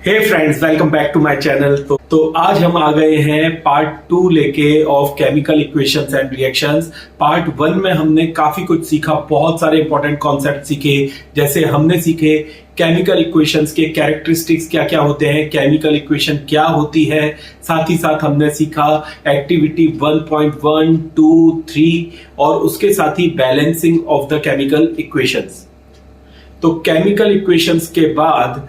Hey friends, welcome back to my channel. तो आज हम आ गए हैं पार्ट 2 लेके of chemical equations and reactions. Part 1 में हमने काफी कुछ सीखा, बहुत सारे इंपॉर्टेंट कॉन्सेप्ट सीखे। जैसे हमने सीखे केमिकल इक्वेशंस के कैरेक्टरिस्टिक्स क्या क्या होते हैं, केमिकल इक्वेशन क्या होती है। साथ ही साथ हमने सीखा एक्टिविटी 1.1, 2, 3 और उसके साथ ही balancing of the chemical equations. तो केमिकल इक्वेशंस के बाद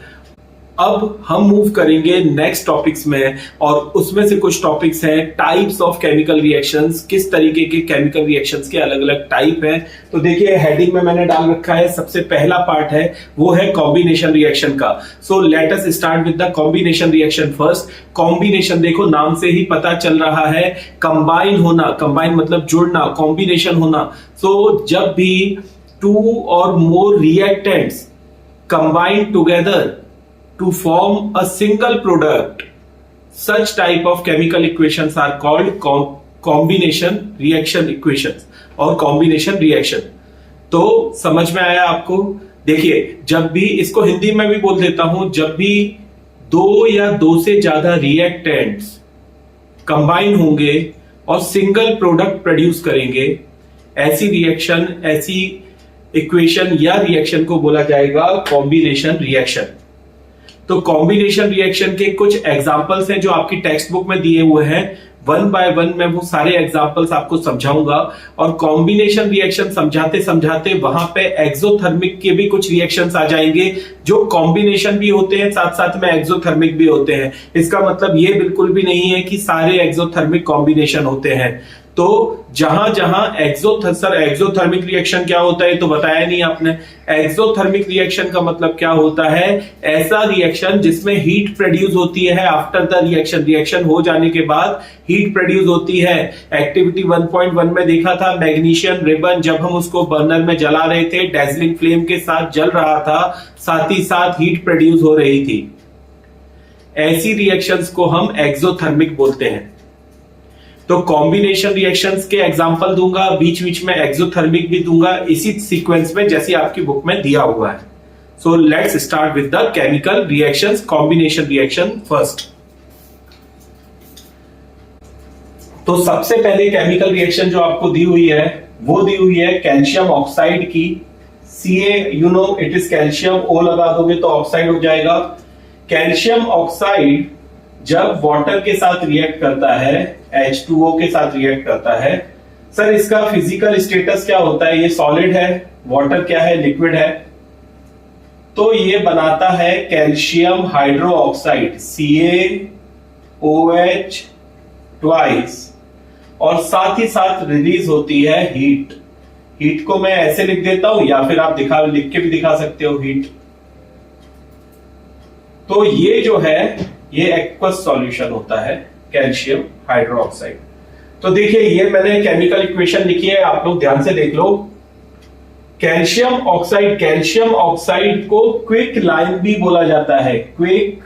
अब हम मूव करेंगे नेक्स्ट टॉपिक्स में, और उसमें से कुछ टॉपिक्स हैं टाइप्स ऑफ केमिकल रिएक्शंस। किस तरीके के केमिकल रिएक्शंस के अलग अलग टाइप हैं। तो देखिए हेडिंग में मैंने डाल रखा है, सबसे पहला पार्ट है वो है कॉम्बिनेशन रिएक्शन का। So let us start with the combination reaction first. Combination देखो नाम से ही पता चल रहा है, कंबाइन होना, कंबाइन मतलब जुड़ना, कॉम्बिनेशन होना। सो जब भी two or more reactants combine together to form a single product, such type of chemical equations are called combination reaction equations और combination reaction। तो समझ में आया आपको? देखिए जब भी, इसको हिंदी में भी बोल देता हूं, जब भी दो या दो से ज्यादा रिएक्टेंट्स कंबाइन होंगे और सिंगल प्रोडक्ट प्रोड्यूस करेंगे, ऐसी रिएक्शन, ऐसी इक्वेशन या रिएक्शन को बोला जाएगा कॉम्बिनेशन रिएक्शन। तो कॉम्बिनेशन रिएक्शन के कुछ एग्जांपल्स हैं जो आपकी टेक्स्ट बुक में दिए हुए हैं। 1 बाय 1 मैं वो सारे एग्जांपल्स आपको समझाऊंगा, और कॉम्बिनेशन रिएक्शन समझाते समझाते वहां पे एक्सोथर्मिक के भी कुछ रिएक्शंस आ जाएंगे जो कॉम्बिनेशन भी होते हैं, साथ साथ में एक्सोथर्मिक भी होते हैं। इसका मतलब ये बिल्कुल भी नहीं है कि सारे एक्सोथर्मिक कॉम्बिनेशन होते हैं। तो जहां जहां एक्सोथर्मिक रिएक्शन क्या होता है तो बताया नहीं आपने। एक्सोथर्मिक रिएक्शन का मतलब क्या होता है? ऐसा रिएक्शन जिसमें हीट प्रोड्यूस होती है आफ्टर द रिएक्शन हो जाने के बाद हीट प्रोड्यूस होती है। एक्टिविटी 1.1 में देखा था मैग्नीशियम रिबन, जब हम उसको बर्नर में जला रहे थे, डेजलिंग फ्लेम के साथ जल रहा था, साथ ही साथ हीट प्रोड्यूस हो रही थी। ऐसी रिएक्शंस को हम एक्सोथर्मिक बोलते हैं। तो कॉम्बिनेशन रिएक्शंस के एग्जांपल दूंगा, बीच बीच में एक्सोथर्मिक भी दूंगा, इसी सीक्वेंस में जैसी आपकी बुक में दिया हुआ है। So let's start with the chemical reactions, combination reaction first. तो सबसे पहले केमिकल रिएक्शन जो आपको दी हुई है वो दी हुई है कैल्शियम ऑक्साइड की। Ca, you know it is calcium, O लगा दोगे तो ऑक्साइड हो जाएगा। कैल्शियम ऑक्साइड जब वाटर के साथ रिएक्ट करता है, H2O के साथ रिएक्ट करता है, सर इसका फिजिकल स्टेटस क्या होता है? ये सॉलिड है, वाटर क्या है? लिक्विड है। तो ये बनाता है calcium hydro oxide, CaOH twice, और साथ ही साथ रिलीज होती है हीट। हीट को मैं ऐसे लिख देता हूं, या फिर आप लिख के भी दिखा सकते हो हीट। तो ये जो है ये एक्वस सॉल्यूशन होता है कैल्शियम हाइड्रोक्साइड। तो देखिए ये मैंने केमिकल इक्वेशन लिखी है, आप लोग ध्यान से देख लो। कैल्शियम ऑक्साइड को क्विक लाइम भी बोला जाता है, क्विक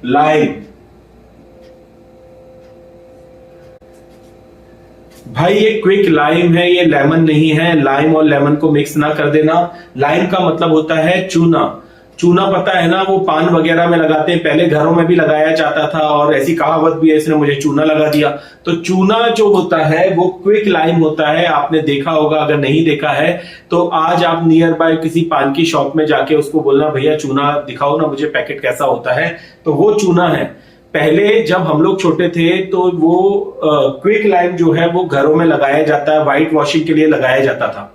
लाइम। भाई ये क्विक लाइम है, ये लेमन नहीं है। लाइम और लेमन को मिक्स ना कर देना। लाइम का मतलब होता है चूना। चूना पता है ना, वो पान वगैरह में लगाते हैं, पहले घरों में भी लगाया जाता था, और ऐसी कहावत भी है, इसने मुझे चूना लगा दिया। तो चूना जो होता है वो क्विक लाइम होता है, आपने देखा होगा। अगर नहीं देखा है तो आज आप नियर बाय किसी पान की शॉप में जाके उसको बोलना, भैया चूना दिखाओ ना मुझे, पैकेट कैसा होता है। तो वो चूना है। पहले जब हम लोग छोटे थे तो वो क्विक लाइम जो है वो घरों में लगाया जाता है, व्हाइट वॉशिंग के लिए लगाया जाता था।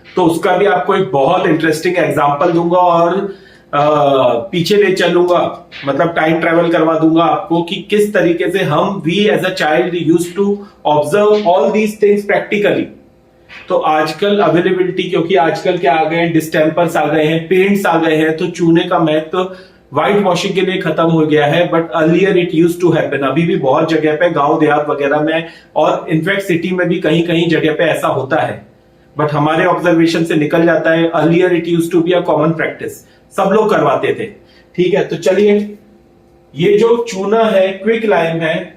तो उसका भी आपको एक बहुत इंटरेस्टिंग एग्जाम्पल दूंगा और पीछे ले चलूंगा, मतलब टाइम ट्रेवल करवा दूंगा आपको कि किस तरीके से हम we as a child used to observe all these things practically. तो आजकल अवेलेबिलिटी, क्योंकि आजकल क्या आ गए हैं, डिस्टेम्पर्स आ गए हैं, पेंट्स आ गए हैं, तो चूने का महत्व व्हाइट वॉशिंग के लिए खत्म हो गया है। But earlier it used to happen. अभी भी बहुत जगह पे, गांव देहात वगैरह में, और इनफैक्ट सिटी में भी कहीं कहीं जगह पे ऐसा होता है, बट हमारे ऑब्जर्वेशन से निकल जाता है। Earlier it used to be a common practice, सब लोग करवाते थे। ठीक है, तो चलिए ये जो चूना है, क्विक लाइम है,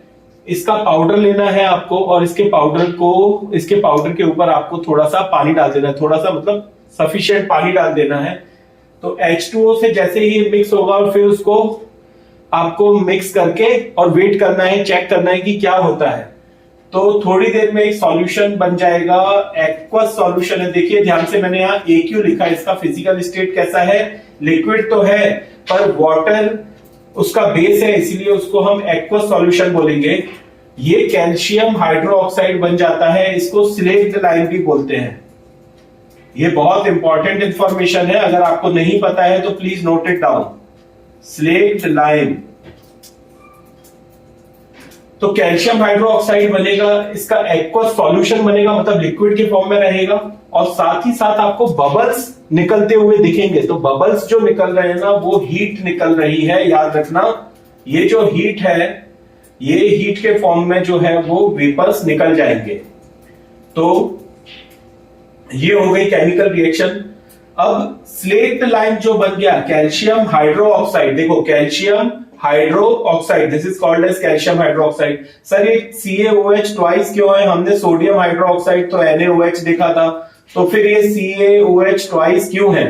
इसका पाउडर लेना है आपको, और इसके पाउडर के ऊपर आपको थोड़ा सा पानी डाल देना है। थोड़ा सा मतलब सफिशिएंट पानी डाल देना है। तो तो H2O से जैसे ही मिक्स होगा और फिर उसको आपको मिक्स करके और वेट करना है, चेक करना है कि क्या होता है। तो थोड़ी देर में एक सॉल्यूशन बन जाएगा, एक्वस सॉल्यूशन है। देखिए ध्यान से, मैंने यहाँ AQ लिखा है। इसका फिजिकल स्टेट कैसा है? लिक्विड तो है पर वाटर उसका बेस है, इसीलिए उसको हम एक्वस सॉल्यूशन बोलेंगे। ये कैल्शियम हाइड्रोक्साइड बन जाता है, इसको स्लेक्ड लाइम भी बोलते हैं। ये बहुत इंपॉर्टेंट इंफॉर्मेशन है, अगर आपको नहीं पता है तो please note it down. Slaked lime, तो कैल्शियम हाइड्रोक्साइड बनेगा, इसका एक्वस सॉल्यूशन बनेगा, मतलब लिक्विड के फॉर्म में रहेगा। और साथ ही साथ आपको बबल्स निकलते हुए दिखेंगे। तो बबल्स जो निकल रहे हैं ना, वो हीट निकल रही है, याद रखना। ये जो हीट है, ये हीट के फॉर्म में जो है वो वेपर्स निकल जाएंगे। तो ये हो गई केमिकल रिएक्शन। अब स्लेक्ड लाइम जो बन गया, कैल्शियम हाइड्रोक्साइड, देखो calcium hydroxide, this is called as calcium hydroxide. Sir ये CaOH ट्वाइस क्यों है? हमने सोडियम हाइड्रोक्साइड तो NaOH देखा था, तो फिर ये CaOH ट्वाइस क्यों है?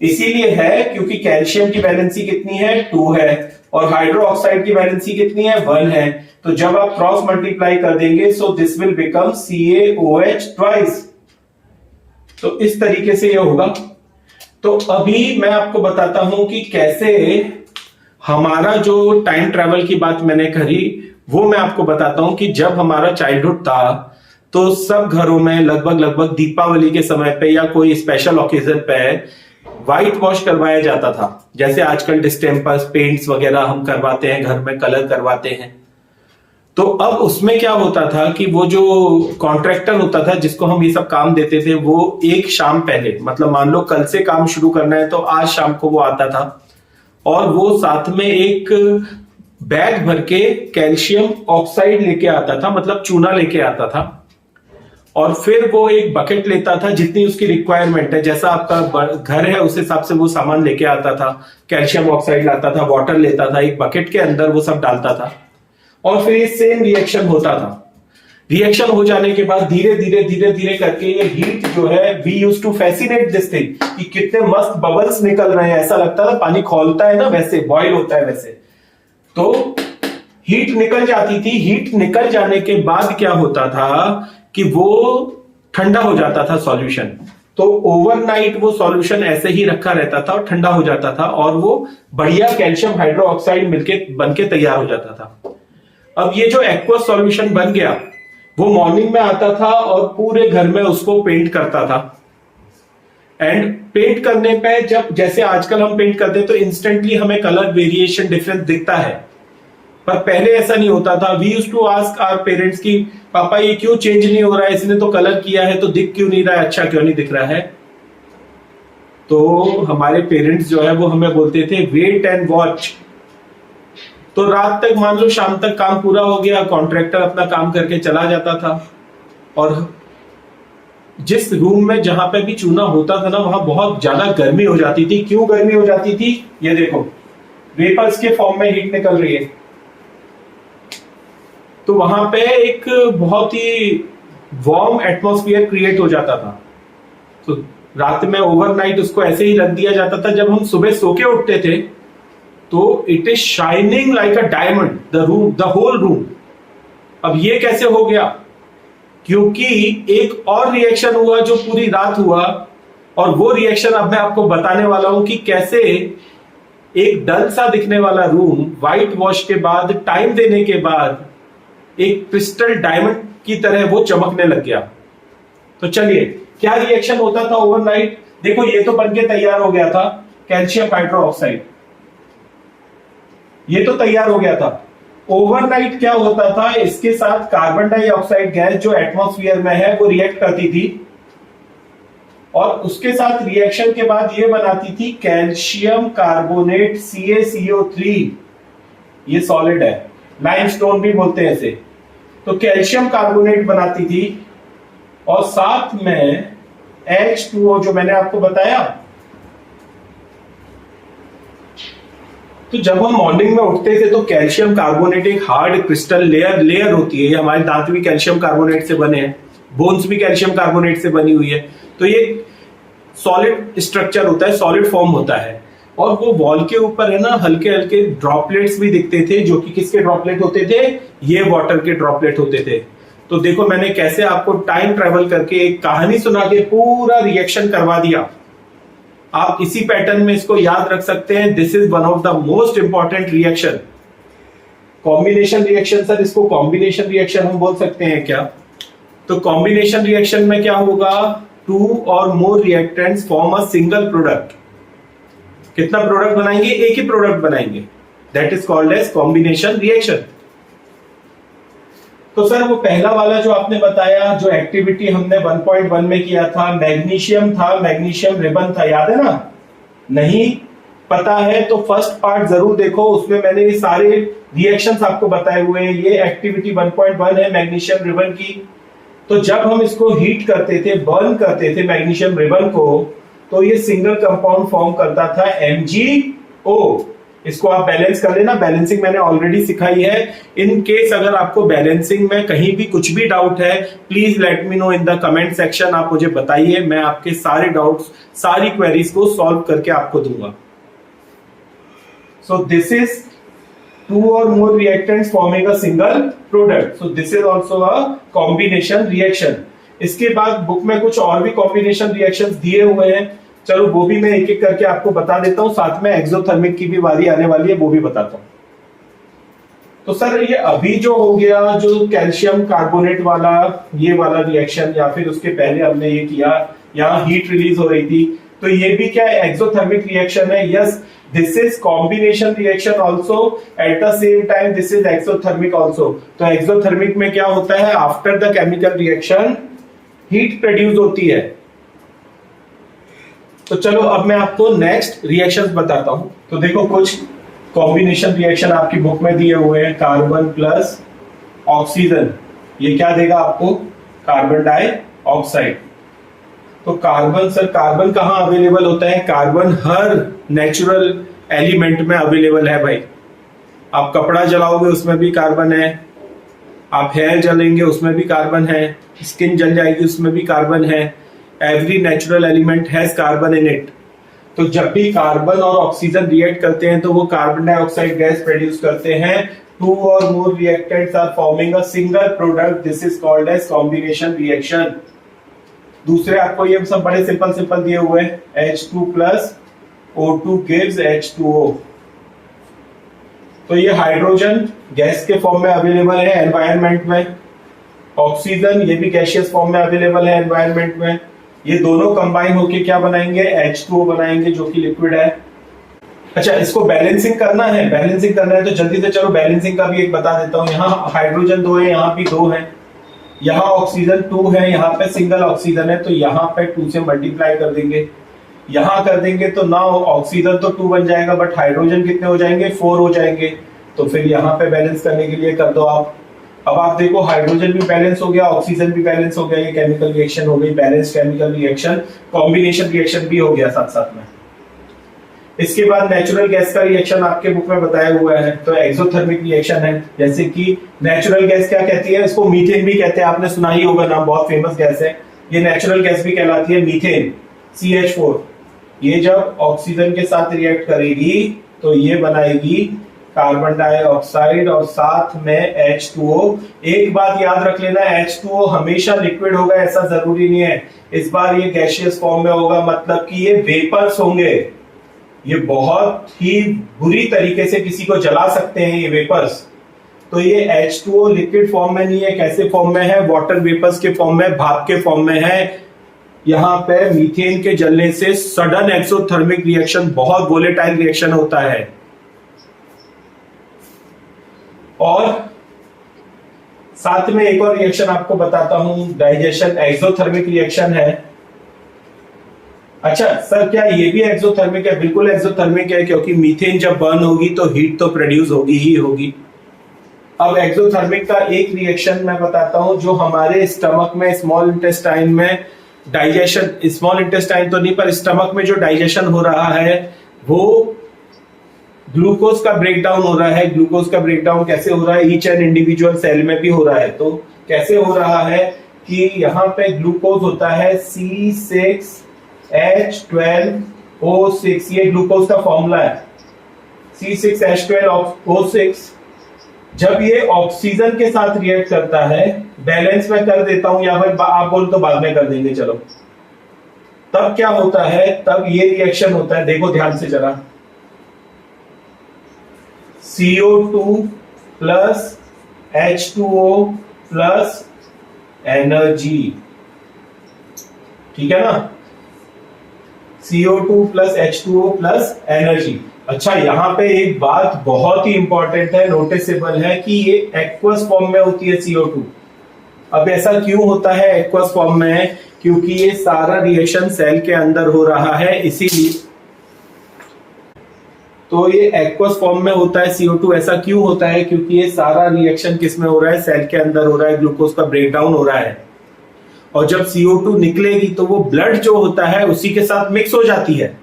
इसीलिए है क्योंकि कैल्शियम की वैलेंसी कितनी है? 2 है, और हाइड्रोक्साइड की वैलेंसी कितनी है? 1 है। तो जब आप क्रॉस मल्टीप्लाई कर देंगे, so this will become CaOH twice. तो इस तरीके से ये होगा। तो अभी मैं आपको बताता हूं कि कैसे हमारा जो टाइम ट्रैवल की बात मैंने करी, वो मैं आपको बताता हूं कि जब हमारा चाइल्डहुड था तो सब घरों में लगभग दीपावली के समय पे या कोई स्पेशल ओकेजन पे व्हाइट वॉश करवाया जाता था। जैसे आजकल डिस्टेम्पर्स, पेंट्स वगैरह हम करवाते हैं, घर में कलर करवाते हैं। तो अब उसमें क्या होता था कि वो जो कॉन्ट्रैक्टर होता था जिसको हम ये सब काम देते थे, वो एक शाम पहले, मतलब मान लो कल से काम शुरू करना है तो आज शाम को वो आता था, और वो साथ में एक बैग भर के कैल्शियम ऑक्साइड लेके आता था, मतलब चूना लेके आता था। और फिर वो एक बकेट लेता था, जितनी उसकी रिक्वायरमेंट है, जैसा आपका घर है उस हिसाब से वो सामान लेके आता था। कैल्शियम ऑक्साइड लाता था, वाटर लेता था, एक बकेट के अंदर वो सब डालता था, और फिर ये सेम रिएक्शन होता था। रिएक्शन हो जाने के बाद धीरे धीरे करके ये हीट जो है, we used to fascinate this thing, कि कितने मस्त बबल्स निकल रहे हैं, ऐसा लगता था पानी खौलता है ना, वैसे बॉयल होता है वैसे। तो हीट निकल जाती थी। हीट निकल जाने के बाद क्या होता था कि वो ठंडा हो जाता था सॉल्यूशन। तो ओवरनाइट वो सॉल्यूशन ऐसे ही रखा रहता था और ठंडा हो जाता था, और वो बढ़िया कैल्शियम हाइड्रोक्साइड मिलके बनके तैयार हो जाता था। अब ये जो एक्वस सॉल्यूशन बन गया, वो मॉर्निंग में आता था और पूरे घर में उसको पेंट करता था। एंड पेंट करने पे, जब जैसे आजकल हम पेंट करते हैं तो इंस्टेंटली हमें कलर वेरिएशन डिफरेंस दिखता है, पर पहले ऐसा नहीं होता था। We used to ask our parents कि पापा ये क्यों चेंज नहीं हो रहा है, इसने तो कलर किया है तो दिख क्यों नहीं रहा है, अच्छा क्यों नहीं दिख रहा है? तो हमारे पेरेंट्स जो है वो हमें बोलते थे वेट एंड वॉच। तो रात तक, मान लो शाम तक काम पूरा हो गया, कॉन्ट्रैक्टर अपना काम करके चला जाता था, और जिस रूम में जहां पे भी चूना होता था ना, वहां बहुत ज्यादा गर्मी हो जाती थी। क्यों गर्मी हो जाती थी? ये देखो, वेपर्स के फॉर्म में हीट निकल रही है, तो वहां पे एक बहुत ही वार्म एटमॉस्फेयर क्रिएट हो जाता था। तो रात में ओवरनाइट उसको ऐसे ही रख दिया जाता था। जब हम सुबह सो के उठते थे तो it is shining like a diamond, the whole room. अब ये कैसे हो गया? क्योंकि एक और रिएक्शन हुआ जो पूरी रात हुआ, और वो रिएक्शन अब मैं आपको बताने वाला हूं कि कैसे एक डल सा दिखने वाला रूम व्हाइट वॉश के बाद, टाइम देने के बाद, एक क्रिस्टल डायमंड की तरह वो चमकने लग गया। तो चलिए, क्या रिएक्शन होता था ओवरनाइट? देखो, ये तो बनके तैयार हो गया था कैल्शियम हाइड्रोक्साइड, ये तो तैयार हो गया था। ओवरनाइट क्या होता था, इसके साथ कार्बन डाइऑक्साइड गैस जो एटमॉस्फेयर में है वो रिएक्ट करती थी, और उसके साथ रिएक्शन के बाद ये बनाती थी कैल्शियम कार्बोनेट CaCO3। ये सॉलिड है, लाइमस्टोन भी बोलते हैं इसे। तो कैल्शियम कार्बोनेट बनाती थी, और साथ में H2O जो मैंने आपको बताया। तो जब हम मॉर्निंग में उठते थे तो कैल्शियम कार्बोनेट एक हार्ड क्रिस्टल लेयर होती है। ये हमारे दांत भी कैल्शियम कार्बोनेट से बने हैं, बोन्स भी कैल्शियम कार्बोनेट से बनी हुई है। तो ये सॉलिड स्ट्रक्चर होता है, सॉलिड फॉर्म होता है, और वो वॉल के ऊपर है ना हल्के हल्के ड्रॉपलेट्स भी दिखते थे, जो कि किसके ड्रॉपलेट होते थे, ये वाटर के ड्रॉपलेट होते थे। तो देखो मैंने कैसे आपको टाइम ट्रेवल करके एक कहानी सुना के पूरा रिएक्शन करवा दिया। आप इसी पैटर्न में इसको याद रख सकते हैं। This is one of the most important reaction, combination reaction. Sir इसको कॉम्बिनेशन रिएक्शन हम बोल सकते हैं क्या? तो कॉम्बिनेशन रिएक्शन में क्या होगा, two or more reactants form a single product. कितना प्रोडक्ट बनाएंगे? एक ही प्रोडक्ट बनाएंगे, that is called as combination reaction. तो सर वो पहला वाला जो आपने बताया, जो एक्टिविटी हमने 1.1 में किया था, मैग्नीशियम था, मैग्नीशियम रिबन था, याद है ना? नहीं पता है तो फर्स्ट पार्ट जरूर देखो, उसमें मैंने ये सारे रिएक्शंस आपको बताए हुए हैं। ये एक्टिविटी 1.1 है मैग्नीशियम रिबन की। तो जब हम इसको हीट करते थे, बर्न करते थे मैग्नीशियम रिबन को, तो ये सिंगल कंपाउंड फॉर्म करता था MgO। इसको आप बैलेंस कर लेना, बैलेंसिंग मैंने ऑलरेडी सिखाई है। इन केस अगर आपको बैलेंसिंग में कहीं भी कुछ भी डाउट है, please let me know in the comment section. आप मुझे बताइए, मैं आपके सारे डाउट्स, सारी क्वेरीज को सॉल्व करके आपको दूंगा। So this is two or more reactants forming a single product. So this is also a combination reaction. इसके बाद बुक में कुछ और भी कॉम्बिनेशन रिएक्शंस दिए हुए हैं, चलो वो भी मैं एक एक करके आपको बता देता हूं। साथ में एक्सोथर्मिक की भी बारी आने वाली है, वो भी बताता हूं। तो सर ये अभी जो हो गया, जो कैल्शियम कार्बोनेट वाला ये वाला रिएक्शन, या फिर उसके पहले हमने ये किया, यहाँ हीट रिलीज हो रही थी, तो ये भी क्या है, एक्सोथर्मिक रिएक्शन है। Yes, this is combination reaction also, at the same time this is exothermic also। तो exothermic में क्या होता है, after the chemical reaction heat produce होती है। तो चलो अब मैं आपको नेक्स्ट रिएक्शंस बताता हूं। तो देखो कुछ कॉम्बिनेशन रिएक्शन आपकी बुक में दिए हुए हैं। कार्बन प्लस ऑक्सीजन, ये क्या देगा आपको, कार्बन डाइऑक्साइड। तो कार्बन, सर कार्बन कहां अवेलेबल होता है? कार्बन हर नेचुरल एलिमेंट में अवेलेबल है भाई। आप कपड़ा जलाओगे उसमें भी कार्बन है, आप हेयर जलेंगे उसमें भी कार्बन है, स्किन जल जाएगी उसमें भी कार्बन है। Every natural element has carbon in it. तो जब भी कार्बन और ऑक्सीजन रिएक्ट करते हैं तो वो कार्बन डाइऑक्साइड गैस प्रोड्यूस करते हैं। Two or more reactants are forming a single product, this is called as combination reaction. दूसरे आपको ये सब बड़े सिंपल सिंपल दिए हुए हैं। H2 plus O2 gives H2O। तो ये हाइड्रोजन गैस के फॉर्म में अवेलेबल है एनवायरनमेंट में, ऑक्सीजन ये भी गैसियस फॉर्म में अवेलेबल है एनवायरनमेंट में। ये दोनों कंबाइन होके क्या बनाएंगे, H2O बनाएंगे, जो कि लिक्विड है। अच्छा, इसको बैलेंसिंग करना है, बैलेंसिंग करना है तो जल्दी से चलो बैलेंसिंग का भी एक बता देता हूँ। यहाँ हाइड्रोजन 2 है, यहाँ भी 2 है, यहाँ ऑक्सीजन 2 है, यहाँ पे सिंगल ऑक्सीजन है, तो यहाँ पे 2 से मल्टीप्लाई कर देंगे, यहाँ कर देंगे तो ना ऑक्सीजन तो 2 बन जाएगा, बट हाइड्रोजन कितने हो जाएंगे, 4 हो जाएंगे। तो फिर यहाँ पे बैलेंस करने के लिए कर दो आप। अब आप देखो हाइड्रोजन भी बैलेंस हो गया, ऑक्सीजन भी बैलेंस हो गया, ये केमिकल रिएक्शन हो गई, balance chemical reaction, combination reaction भी हो गया साथ साथ में। इसके बाद नेचुरल गैस का रिएक्शन आपके बुक में बताया हुआ है, तो एक्सोथर्मिक रिएक्शन है। जैसे कि नेचुरल गैस क्या कहती है, इसको मीथेन भी कहते हैं, आपने सुना ही होगा नाम, बहुत फेमस गैस है ये। नेचुरल गैस भी कहलाती है मीथेन, CH4। ये जब ऑक्सीजन के साथ रिएक्ट करेगी तो ये बनाएगी कार्बन डाइऑक्साइड और साथ में H2O। एक बात याद रख लेना, H2O हमेशा लिक्विड होगा ऐसा जरूरी नहीं है। इस बार ये गैसियस फॉर्म में होगा, मतलब कि ये वेपर्स होंगे। ये बहुत ही बुरी तरीके से किसी को जला सकते हैं ये वेपर्स। तो ये H2O लिक्विड फॉर्म में नहीं है, कैसे फॉर्म में है, वाटर वेपर्स के फॉर्म में, भाप के फॉर्म में है। यहाँ पे मीथेन के जलने से सडन एक्सोथर्मिक रिएक्शन, बहुत वोलेटाइल रिएक्शन होता है। और साथ में एक और रिएक्शन आपको बताता हूं, डाइजेशन एक्सोथर्मिक रिएक्शन है। अच्छा सर, क्या ये भी एक्सोथर्मिक है? बिल्कुल एक्सोथर्मिक है, क्योंकि मीथेन जब बर्न होगी तो हीट तो प्रोड्यूस होगी ही होगी। अब एक्सोथर्मिक का एक रिएक्शन मैं बताता हूं, जो हमारे स्टमक में, स्मॉल इंटेस्टाइन में डाइजेशन, स्मॉल इंटेस्टाइन तो नहीं पर स्टमक में जो डाइजेशन हो रहा है वो ग्लूकोज का ब्रेकडाउन हो रहा है। ग्लूकोज का ब्रेकडाउन कैसे हो रहा है, ईच एंड इंडिविजुअल सेल में भी हो रहा है। तो कैसे हो रहा है कि यहाँ पे ग्लूकोज होता है C6 H12O6, ये ग्लूकोज का फॉर्मूला है, C6H12O6। जब ये ऑक्सीजन के साथ रिएक्ट करता है, बैलेंस में कर देता हूं या फिर आप बोल तो बाद में कर देंगे, चलो, तब क्या होता है, तब ये रिएक्शन होता है, देखो ध्यान से जरा, CO2 plus H2O plus energy, ठीक है ना, CO2 plus H2O plus energy. अच्छा, यहां पे एक बात बहुत ही इंपॉर्टेंट है, नोटिसेबल है कि ये एक्वस फॉर्म में होती है CO2। अब ऐसा क्यों होता है एक्वस फॉर्म में? क्योंकि ये सारा रिएक्शन सेल के अंदर हो रहा है, इसीलिए तो ये एक्वस फॉर्म में होता है CO2। ऐसा क्यों होता है? क्योंकि ये सारा रिएक्शन किस में हो रहा है? सेल के अंदर हो रहा है, ग्लूकोज का ब्रेकडाउन हो रहा है। और जब CO2 निकलेगी तो वो ब्लड जो होता है उसी के साथ मिक्स हो जाती है,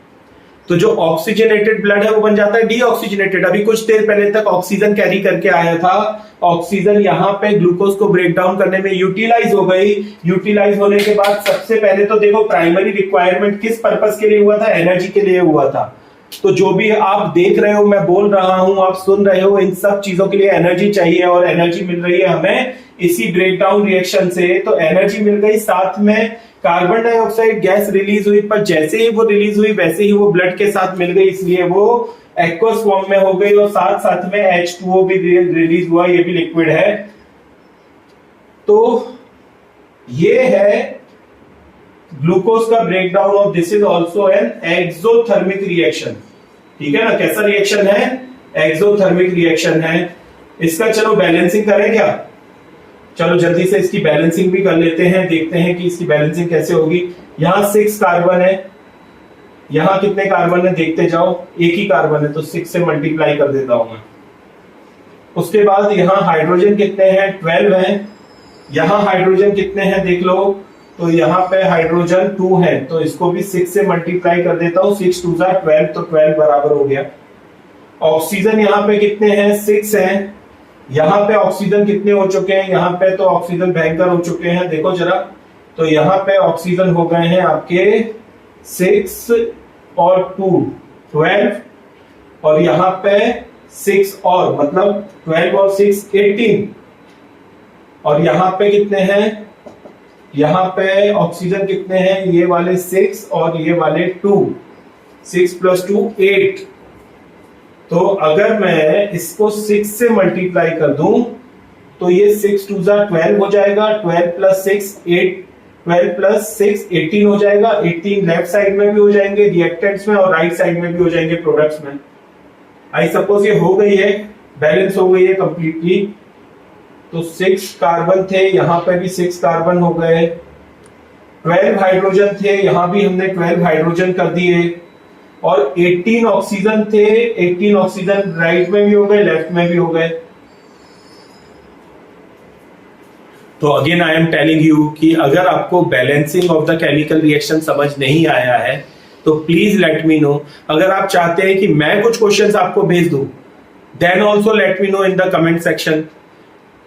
तो जो ऑक्सीजनेटेड ब्लड है वो बन जाता है डीऑक्सीजनेटेड। अभी कुछ देर पहले तक ऑक्सीजन कैरी करके आया था, ऑक्सीजन यहाँ पे ग्लूकोज को ब्रेक डाउन करने में यूटिलाइज हो गई। यूटिलाइज होने के बाद सबसे पहले तो देखो प्राइमरी रिक्वायरमेंट किस पर्पस के लिए हुआ था? एनर्जी के लिए हुआ था। तो जो भी आप देख रहे हो, मैं बोल रहा हूं, आप सुन रहे हो, इन सब चीजों के लिए एनर्जी चाहिए, और एनर्जी मिल रही है हमें इसी ब्रेकडाउन रिएक्शन से। तो एनर्जी मिल गई, साथ में कार्बन डाइऑक्साइड गैस रिलीज हुई, पर जैसे ही वो रिलीज हुई वैसे ही वो ब्लड के साथ मिल गई, इसलिए वो एक्वस फॉर्म में हो गई, और साथ साथ में H2O भी रिलीज हुआ, ये भी लिक्विड है। तो ये है ग्लूकोज का ब्रेकडाउन, और this is also an exothermic reaction. ठीक है ना, कैसा रिएक्शन है? एक्सोथर्मिक रिएक्शन है। इसका चलो बैलेंसिंग करें क्या? चलो जल्दी से इसकी बैलेंसिंग भी कर लेते हैं, देखते हैं कि इसकी बैलेंसिंग कैसे होगी। यहां 6 कार्बन है, यहां कितने कार्बन है देखते जाओ, एक ही कार्बन है, तो 6 से मल्टीप्लाई कर देता हूं मैं। उसके बाद यहां हाइड्रोजन कितने हैं? 12 हैं। यहां हाइड्रोजन कितने हैं देख लो, तो यहां पे हाइड्रोजन 2 है, तो इसको भी 6 से मल्टीप्लाई कर देता हूं, 6 2 12, तो 12 बराबर हो गया। ऑक्सीजन यहां पे कितने हैं? 6 हैं। यहां पे ऑक्सीजन कितने हो चुके हैं? यहां पे तो ऑक्सीजन भयंकर हो चुके हैं, देखो जरा, तो यहां पे ऑक्सीजन हो गए हैं आपके 6 और 2 12, और यहां पे 6 और मतलब 12 और 6 18, और यहां पे कितने हैं? यहां पे ऑक्सीजन कितने हैं? ये वाले 6 और ये वाले 2, 6 + 2 8। तो अगर मैं इसको 6 से मल्टीप्लाई कर दूं तो ये 6 2 12 हो जाएगा, 12 + 6 8, 12 + 6 18 हो जाएगा। 18 लेफ्ट साइड में भी हो जाएंगे रिएक्टेंट्स में, और राइट साइड में भी हो जाएंगे प्रोडक्ट्स में। आई सपोज ये हो गई है, बैलेंस हो गई है कंप्लीटली। तो 6 कार्बन थे, यहां पे भी 6 कार्बन हो गए, 12 हाइड्रोजन थे, यहां भी हमने 12 हाइड्रोजन कर दिए, और 18 ऑक्सीजन थे, 18 ऑक्सीजन राइट में भी हो गए, लेफ्ट में भी हो गए। तो again I am telling you कि अगर आपको balancing of the chemical reaction समझ नहीं आया है तो प्लीज लेट मी नो। अगर आप चाहते हैं कि मैं कुछ क्वेश्चंस आपको भेज दूं, then also let me know in the comment section.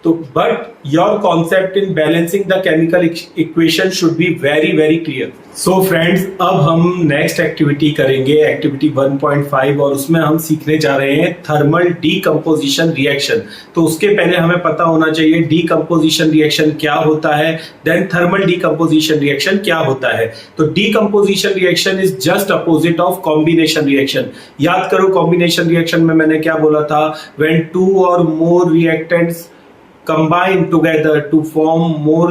तो but your concept in balancing the chemical equation should be very very clear. So friends, अब हम नेक्स्ट एक्टिविटी करेंगे, एक्टिविटी 1.5, और उसमें हम सीखने जा रहे हैं थर्मल डीकंपोजिशन रिएक्शन। तो उसके पहले हमें पता होना चाहिए डीकंपोजिशन रिएक्शन क्या होता है, देन थर्मल डीकंपोजिशन रिएक्शन क्या होता है। तो decomposition reaction is just opposite of combination reaction. याद करो कॉम्बिनेशन रिएक्शन में मैंने क्या बोला था? When 2 or more reactants combine together to form more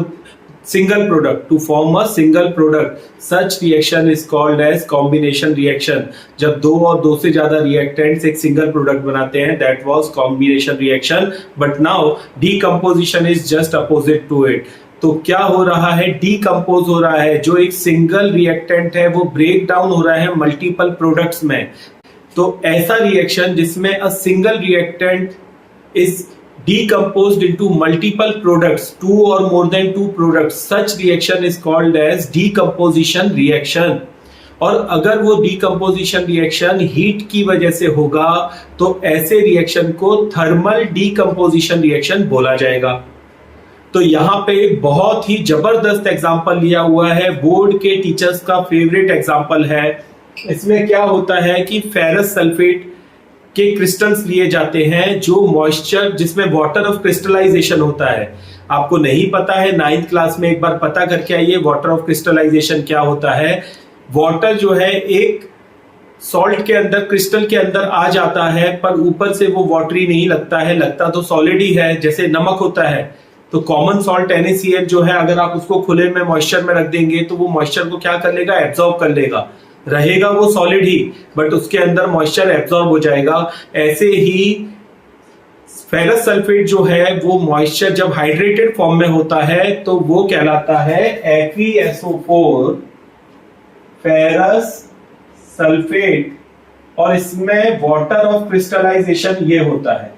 single product, to form a single product, such reaction is called as combination reaction। जब 2 और 2 से ज्यादा reactants एक single product बनाते हैं, that was combination reaction। But now decomposition is just opposite to it। तो क्या हो रहा है? डीकम्पोज हो रहा है, जो एक सिंगल रिएक्टेंट है वो ब्रेक डाउन हो रहा है मल्टीपल प्रोडक्ट्स में। तो ऐसा रिएक्शन जिसमें a single reactant is decomposed into multiple products, 2 or more than 2 products, such reaction is called as decomposition reaction। और अगर वो decomposition reaction हीट की वजह से होगा तो ऐसे रिएक्शन को थर्मल decomposition reaction बोला जाएगा। तो यहाँ पे बहुत ही जबरदस्त एग्जाम्पल लिया हुआ है, बोर्ड के टीचर्स का फेवरेट एग्जाम्पल है। इसमें क्या होता है कि फेरस सल्फेट के क्रिस्टल्स लिए जाते हैं, जो मॉइस्चर जिसमें वाटर ऑफ क्रिस्टलाइजेशन होता है। आपको नहीं पता है, 9th क्लास में एक बार पता करके आइए वाटर ऑफ क्रिस्टलाइजेशन क्या होता है। वाटर जो है एक सॉल्ट के अंदर, क्रिस्टल के अंदर आ जाता है, पर ऊपर से वो वाटरी नहीं लगता है, लगता तो सॉलिड ही है, जैसे नमक होता है। तो कॉमन सॉल्ट NaCl जो है, अगर आप उसको खुले में मॉइस्चर में रख देंगे तो वो मॉइस्चर को क्या कर लेगा, एब्जॉर्ब कर लेगा, रहेगा वो सॉलिड ही, बट उसके अंदर मॉइस्चर एब्जॉर्ब हो जाएगा। ऐसे ही फेरस सल्फेट जो है वो मॉइस्चर जब हाइड्रेटेड फॉर्म में होता है तो वो कहलाता है FeSO4 फेरस सल्फेट, और इसमें वाटर ऑफ क्रिस्टलाइजेशन ये होता है।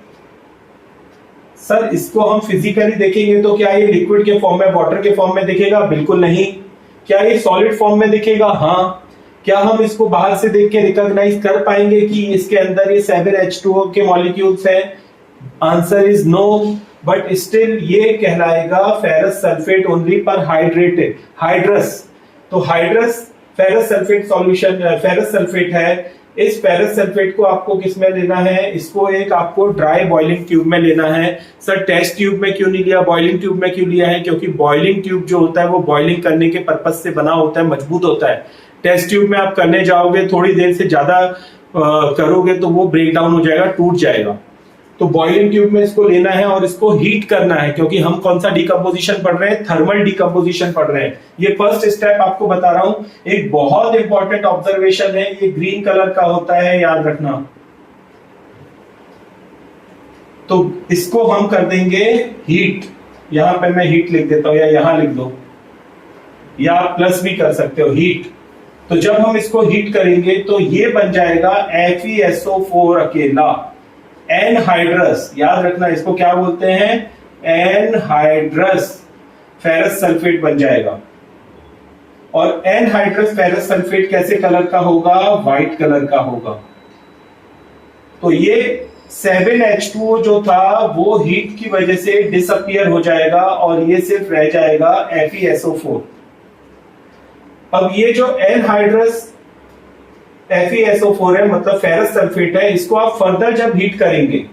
सर इसको हम फिजिकली देखेंगे तो क्या ये लिक्विड के फॉर्म में, वाटर के फॉर्म में दिखेगा? बिल्कुल नहीं। क्या ये सॉलिड फॉर्म में दिखेगा? हाँ। क्या हम इसको बाहर से देख के रिकॉग्नाइज कर पाएंगे कि इसके अंदर ये 7H2O के मॉलिक्यूल्स हैं? Answer is no, but still ये कहलाएगा फेरस सल्फेट ओनली पर हाइड्रेटेड, हाइड्रस। तो hydrous ferrous sulphate solution, ferrous sulphate है। इस फेरस सल्फेट को आपको किस में लेना है? इसको एक आपको ड्राई बॉइलिंग ट्यूब में लेना है। सर टेस्ट ट्यूब में क्यों नहीं लिया, बॉइलिंग ट्यूब में क्यों लिया है? क्योंकि बॉइलिंग ट्यूब जो होता है वो बॉइलिंग करने के पर्पज से बना होता है, मजबूत होता है। टेस्ट ट्यूब में आप करने जाओगे, थोड़ी देर से ज्यादा करोगे तो वो ब्रेक डाउन हो जाएगा, टूट जाएगा। तो बॉइलिंग ट्यूब में इसको लेना है और इसको हीट करना है, क्योंकि हम कौन सा डिकम्पोजिशन पढ़ रहे हैं? थर्मल डिकम्पोजिशन पढ़ रहे हैं। ये फर्स्ट स्टेप आपको बता रहा हूं, एक बहुत इंपॉर्टेंट ऑब्जर्वेशन है। ये ग्रीन कलर का होता है, याद रखना। तो इसको हम कर देंगे हीट। यहां पे मैं हीट लिख देता हूं, या यहां लिख दो, या आप प्लस भी कर सकते हो, हीट। तो जब हम इसको हीट करेंगे तो ये बन जाएगा FeSO4 अकेला, एनहाइड्रस। याद रखना, इसको क्या बोलते हैं? एनहाइड्रस फेरस सल्फेट बन जाएगा। और एनहाइड्रस फेरस सल्फेट कैसे कलर का होगा? व्हाइट कलर का होगा। तो ये 7H2O जो था वो हीट की वजह से डिसअपियर हो जाएगा और ये सिर्फ रह जाएगा FeSO4। अब ये जो एनहाइड्रस FeSO4 है, मतलब फेरस सल्फेट है, इसको आप फर्दर जब हीट करेंगे,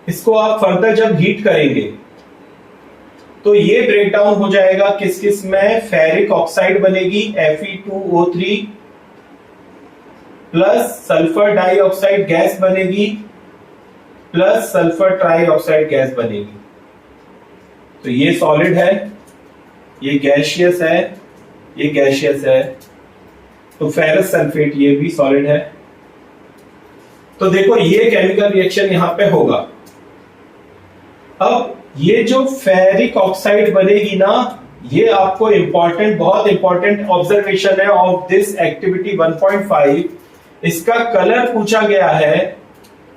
इसको आप फर्दर जब हीट करेंगे तो ये ब्रेक डाउन हो जाएगा किस किस में? फेरिक ऑक्साइड बनेगी Fe2O3 plus sulphur dioxide gas बनेगी प्लस सल्फर ट्राइऑक्साइड गैस बनेगी। तो ये सॉलिड है, ये गैसियस है, ये गैसियस है। तो फेरस सल्फेट ये भी सॉलिड है। तो देखो ये केमिकल रिएक्शन यहां पे होगा। अब ये जो फेरिक ऑक्साइड बनेगी ना, ये आपको इंपॉर्टेंट, बहुत इंपॉर्टेंट ऑब्जर्वेशन है ऑफ दिस एक्टिविटी 1.5। इसका कलर पूछा गया है,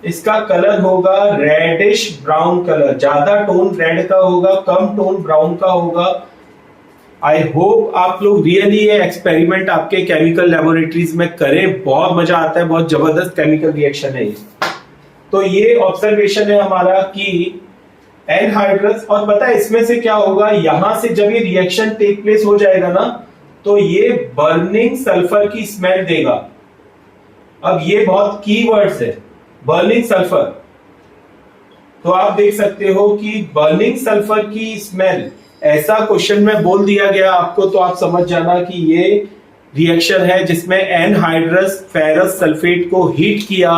इसका कलर होगा रेडिश ब्राउन कलर। ज्यादा टोन रेड का होगा, कम टोन ब्राउन का होगा। आई होप आप लोग रियली ये एक्सपेरिमेंट आपके केमिकल लेबोरेटरीज में करें, बहुत मजा आता है, बहुत जबरदस्त केमिकल रिएक्शन है ये। तो ये ऑब्जर्वेशन है हमारा कि एनहाइड्रस, और पता है इसमें से क्या होगा? यहां से जब ये रिएक्शन टेक प्लेस हो जाएगा ना, तो ये बर्निंग सल्फर की स्मेल देगा। अब ये बहुत की वर्ड्स है, बर्निंग सल्फर। तो आप देख सकते हो कि बर्निंग सल्फर की स्मेल, ऐसा क्वेश्चन में बोल दिया गया आपको, तो आप समझ जाना कि ये रिएक्शन है जिसमें एनहाइड्रस फेरस सल्फेट को हीट किया।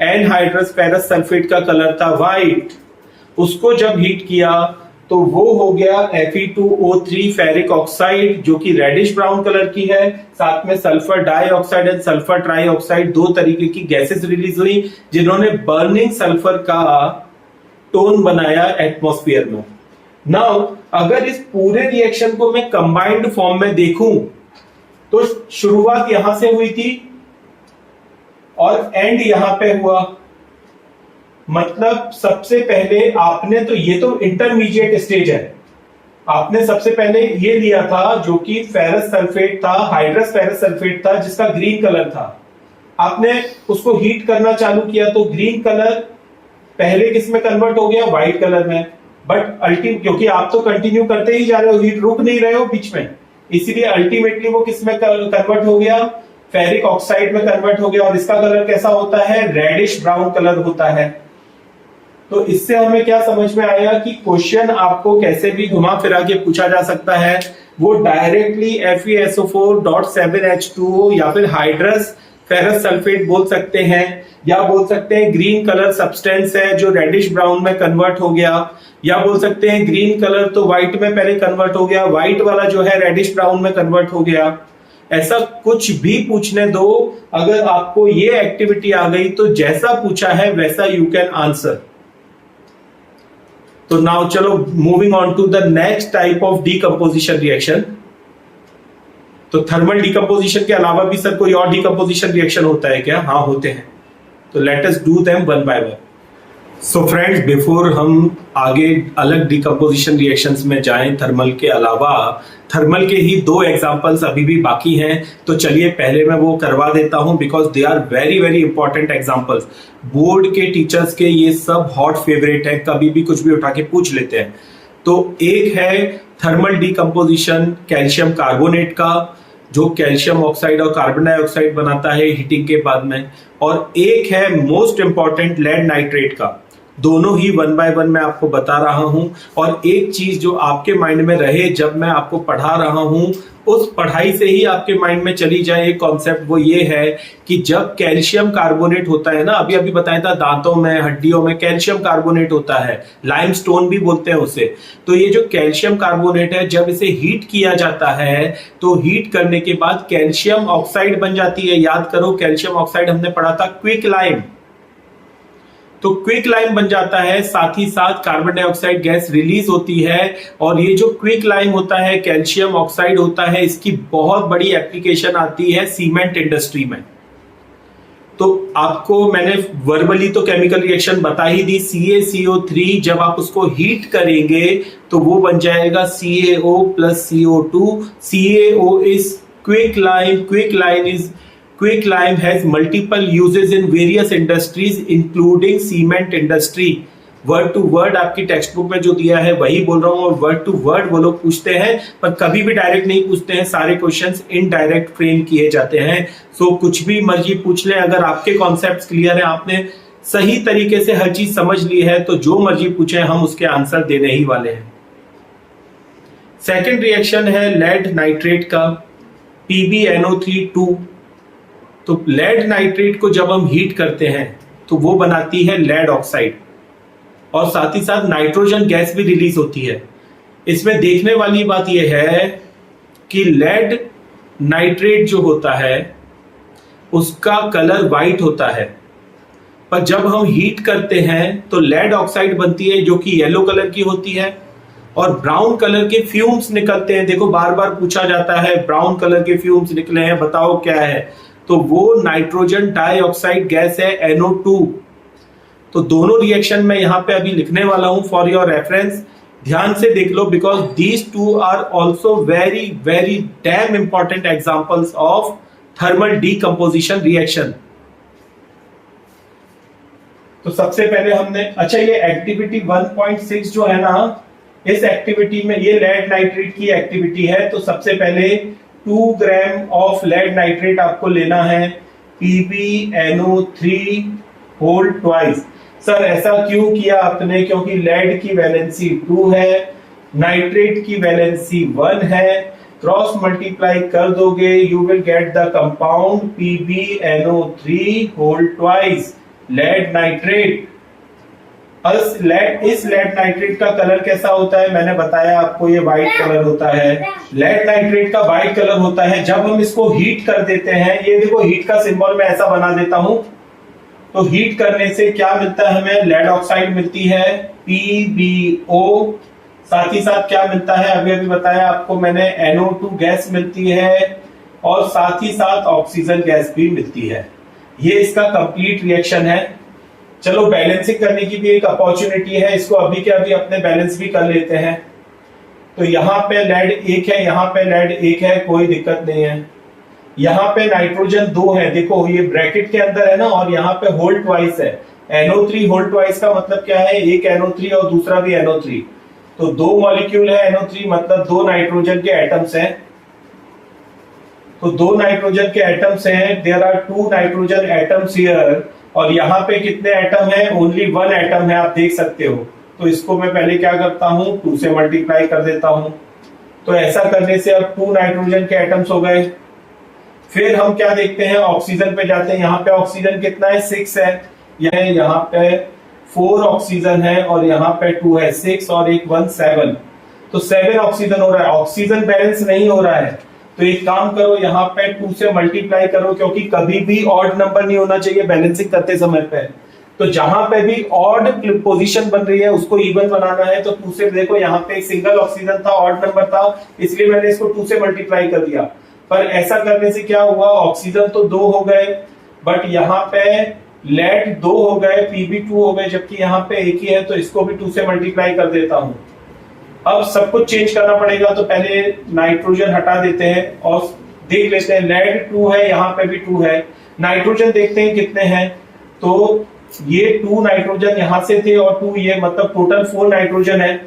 एनहाइड्रस फेरस सल्फेट का कलर था व्हाइट, उसको जब हीट किया तो वो हो गया Fe2O3 फेरिक ऑक्साइड, जो कि रेडिश ब्राउन कलर की है। साथ में sulphur dioxide and sulphur trioxide, दो तरीके की गैसेस रिलीज हुई जिन्होंने बर्निंग सल्फर का टोन बनाया एटमॉस्फेयर में। नाउ अगर इस पूरे रिएक्शन को मैं कंबाइंड फॉर्म में देखूं तो शुरुआत यहां से हुई थी और एंड यहां पे हुआ। मतलब सबसे पहले आपने तो, ये तो इंटरमीडिएट स्टेज है, आपने सबसे पहले ये लिया था जो कि फेरस सल्फेट था, हाइड्रस फेरस सल्फेट था जिसका ग्रीन कलर था। आपने उसको हीट करना चालू किया तो ग्रीन कलर पहले किस में कन्वर्ट हो गया, व्हाइट कलर में, बट अल्टीमेट क्योंकि आप तो कंटिन्यू करते ही जा रहे हो, हीट रुक नहीं रहे हो बीच में, इसीलिए अल्टीमेटली वो किस में कन्वर्ट हो गया, फेरिक ऑक्साइड में कन्वर्ट हो गया। और इसका कलर कैसा होता है, रेडिश ब्राउन कलर होता है। तो इससे हमें क्या समझ में आया कि क्वेश्चन आपको कैसे भी घुमा फिरा के पूछा जा सकता है, वो डायरेक्टली FeSO4.7H2O या फिर हाइड्रस फेरस सल्फेट बोल सकते हैं, या बोल सकते हैं ग्रीन कलर सब्सटेंस है जो रेडिश ब्राउन में कन्वर्ट हो गया, या बोल सकते हैं ग्रीन कलर तो व्हाइट में पहले कन्वर्ट हो गया, व्हाइट वाला जो है रेडिश ब्राउन में कन्वर्ट हो गया। ऐसा कुछ भी पूछने दो, अगर आपको ये एक्टिविटी आ गई तो जैसा पूछा है वैसा यू कैन आंसर। तो नाउ चलो moving on to the next type of decomposition reaction. तो थर्मल डीकंपोजिशन के अलावा भी सर कोई और डीकंपोजिशन रिएक्शन होता है क्या? हाँ होते हैं, तो let us do them one by one. So friends, before हम आगे अलग डीकंपोजिशन रिएक्शंस में जाएं थर्मल के अलावा, थर्मल के ही 2 एग्जांपल्स अभी भी बाकी हैं, तो चलिए पहले मैं वो करवा देता हूं because they are very very important examples. Board के टीचर्स के ये सब हॉट फेवरेट है, कभी भी कुछ भी उठा के पूछ लेते हैं। तो एक है थर्मल डीकंपोजिशन कैल्शियम कार्बोनेट का, जो कैल्शियम ऑक्साइड और कार्बन डाइऑक्साइड बनाता है हीटिंग के बाद में, और एक है मोस्ट इंपॉर्टेंट लेड नाइट्रेट का। दोनों ही वन बाय वन मैं आपको बता रहा हूं। और एक चीज जो आपके माइंड में रहे जब मैं आपको पढ़ा रहा हूं, उस पढ़ाई से ही आपके माइंड में चली जाए एक कॉन्सेप्ट, वो ये है कि जब कैल्शियम कार्बोनेट होता है ना, अभी अभी बताया था दांतों में हड्डियों में कैल्शियम कार्बोनेट होता है, लाइमस्टोन भी बोलते हैं उसे। तो ये जो कैल्शियम कार्बोनेट है, जब इसे हीट किया जाता है तो हीट करने के बाद कैल्शियम ऑक्साइड बन जाती है। याद करो कैल्शियम ऑक्साइड हमने पढ़ा था क्विक लाइम, तो क्विक लाइम बन जाता है, साथ ही साथ कार्बन डाइऑक्साइड गैस रिलीज होती है। और ये जो क्विक लाइम होता है, कैल्शियम ऑक्साइड होता है, इसकी बहुत बड़ी एप्लीकेशन आती है सीमेंट इंडस्ट्री में। तो आपको मैंने वर्बली तो केमिकल रिएक्शन बता ही दी, CaCO3 जब आप उसको हीट करेंगे तो वो बन जाएगा CaO plus CO2। CaO is quick lime, Quick lime has multiple uses in various industries including cement industry। Word to word आपकी टेक्स्ट बुक में जो दिया है वही बोल रहा हूं, और वर्ड टू वर्ड वो लोग पूछते हैं, पर कभी भी डायरेक्ट नहीं पूछते हैं, सारे क्वेश्चंस इनडायरेक्ट फ्रेम किए जाते हैं। सो कुछ भी मर्जी पूछ ले, अगर आपके कॉन्सेप्ट्स क्लियर है, आपने सही तरीके से हर चीज समझ ली है, तो जो मर्जी पूछे हम उसके आंसर देने ही वाले हैं। सेकेंड रिएक्शन है लेड नाइट्रेट का, PbNO3 तो लेड नाइट्रेट को जब हम हीट करते हैं तो वो बनाती है लेड ऑक्साइड, और साथ ही साथ नाइट्रोजन गैस भी रिलीज होती है। इसमें देखने वाली बात यह है कि लेड नाइट्रेट जो होता है उसका कलर व्हाइट होता है, पर जब हम हीट करते हैं तो लेड ऑक्साइड बनती है जो कि येलो कलर की होती है, और ब्राउन कलर के फ्यूम्स निकलते हैं। देखो बार बार पूछा जाता है ब्राउन कलर के फ्यूम्स निकले हैं, बताओ क्या है, तो वो नाइट्रोजन डाइऑक्साइड गैस है NO2। तो दोनों रिएक्शन में यहां पे अभी लिखने वाला हूं फॉर योर रेफरेंस, ध्यान से देख लो, because these two are also very very damn important examples of thermal decomposition reaction. तो सबसे पहले हमने, अच्छा ये एक्टिविटी 1.6 जो है ना, इस एक्टिविटी में ये लेड नाइट्रेट की एक्टिविटी है। तो सबसे पहले 2 ग्राम ऑफ लेड नाइट्रेट आपको लेना है, PbNO3 होल ट्वाइस। सर ऐसा क्यों किया आपने? क्योंकि लेड की वैलेंसी 2 है, नाइट्रेट की वैलेंसी 1 है, क्रॉस मल्टीप्लाई कर दोगे you will get the compound PbNO3 whole twice lead nitrate. इस लेड नाइट्रेट का कलर कैसा होता है? मैंने बताया आपको, ये व्हाइट कलर होता है। लेड नाइट्रेट का व्हाइट कलर होता है जब हम इसको हीट कर देते हैं। ये देखो हीट का सिंबल मैं ऐसा बना देता हूं, तो हीट करने से क्या मिलता है हमें? लेड ऑक्साइड मिलती है PbO, साथ ही साथ क्या मिलता है अभी अभी बताया आपको मैंने, NO2 गैस मिलती है, और साथ ही साथ ऑक्सीजन गैस भी मिलती है। ये इसका कंप्लीट रिएक्शन है। चलो बैलेंसिंग करने की भी एक अपॉर्चुनिटी है, इसको अभी के अभी अपने बैलेंस भी कर लेते हैं। तो यहाँ पे लेड 1 है, यहाँ पे लेड 1 है, कोई दिक्कत नहीं है। यहाँ पे नाइट्रोजन 2 है, देखो ये ब्रैकेट के अंदर है ना, और यहाँ पे होल ट्वाइस है NO3 होल ट्वाइस का मतलब क्या है, एक NO3 और दूसरा भी NO3, तो दो मॉलिक्यूल है NO3 मतलब दो नाइट्रोजन के एटम्स हैं, तो दो नाइट्रोजन के एटम्स हैं, there are two nitrogen atoms here, और यहाँ पे कितने एटम है, ओनली वन एटम है, आप देख सकते हो। तो इसको मैं पहले क्या करता हूं, 2 से मल्टीप्लाई कर देता हूं, तो ऐसा करने से अब 2 नाइट्रोजन के एटम्स हो गए। फिर हम क्या देखते हैं, ऑक्सीजन पे जाते हैं, यहाँ पे ऑक्सीजन कितना है, 6 है, यहाँ पे 4 ऑक्सीजन है और यहाँ पे 2 है, 6 और एक 1 7, तो 7 ऑक्सीजन हो रहा है। ऑक्सीजन बैलेंस नहीं हो रहा है, तो एक काम करो, यहाँ पे 2 से मल्टीप्लाई करो, क्योंकि कभी भी ऑड नंबर नहीं होना चाहिए बैलेंसिंग करते समय पे। तो जहां पे भी ऑड पोजीशन बन रही है उसको इवन बनाना है, तो 2 से देखो, यहाँ पे एक सिंगल ऑक्सीजन था, ऑड नंबर था, इसलिए मैंने इसको 2 से मल्टीप्लाई कर दिया। पर ऐसा करने से क्या हुआ, ऑक्सीजन तो 2 हो गए, बट यहाँ पे लेड 2 हो गए, Pb2 हो गए, जबकि यहाँ पे एक ही है, तो इसको भी 2 से मल्टीप्लाई कर देता हूं। अब सब कुछ चेंज करना पड़ेगा, तो पहले नाइट्रोजन हटा देते हैं और देख लेते हैं, लेड 2 है, यहाँ पे भी 2 है, नाइट्रोजन देखते हैं कितने हैं, तो ये 2 नाइट्रोजन यहां से थे और 2 ये, मतलब टोटल 4 नाइट्रोजन है,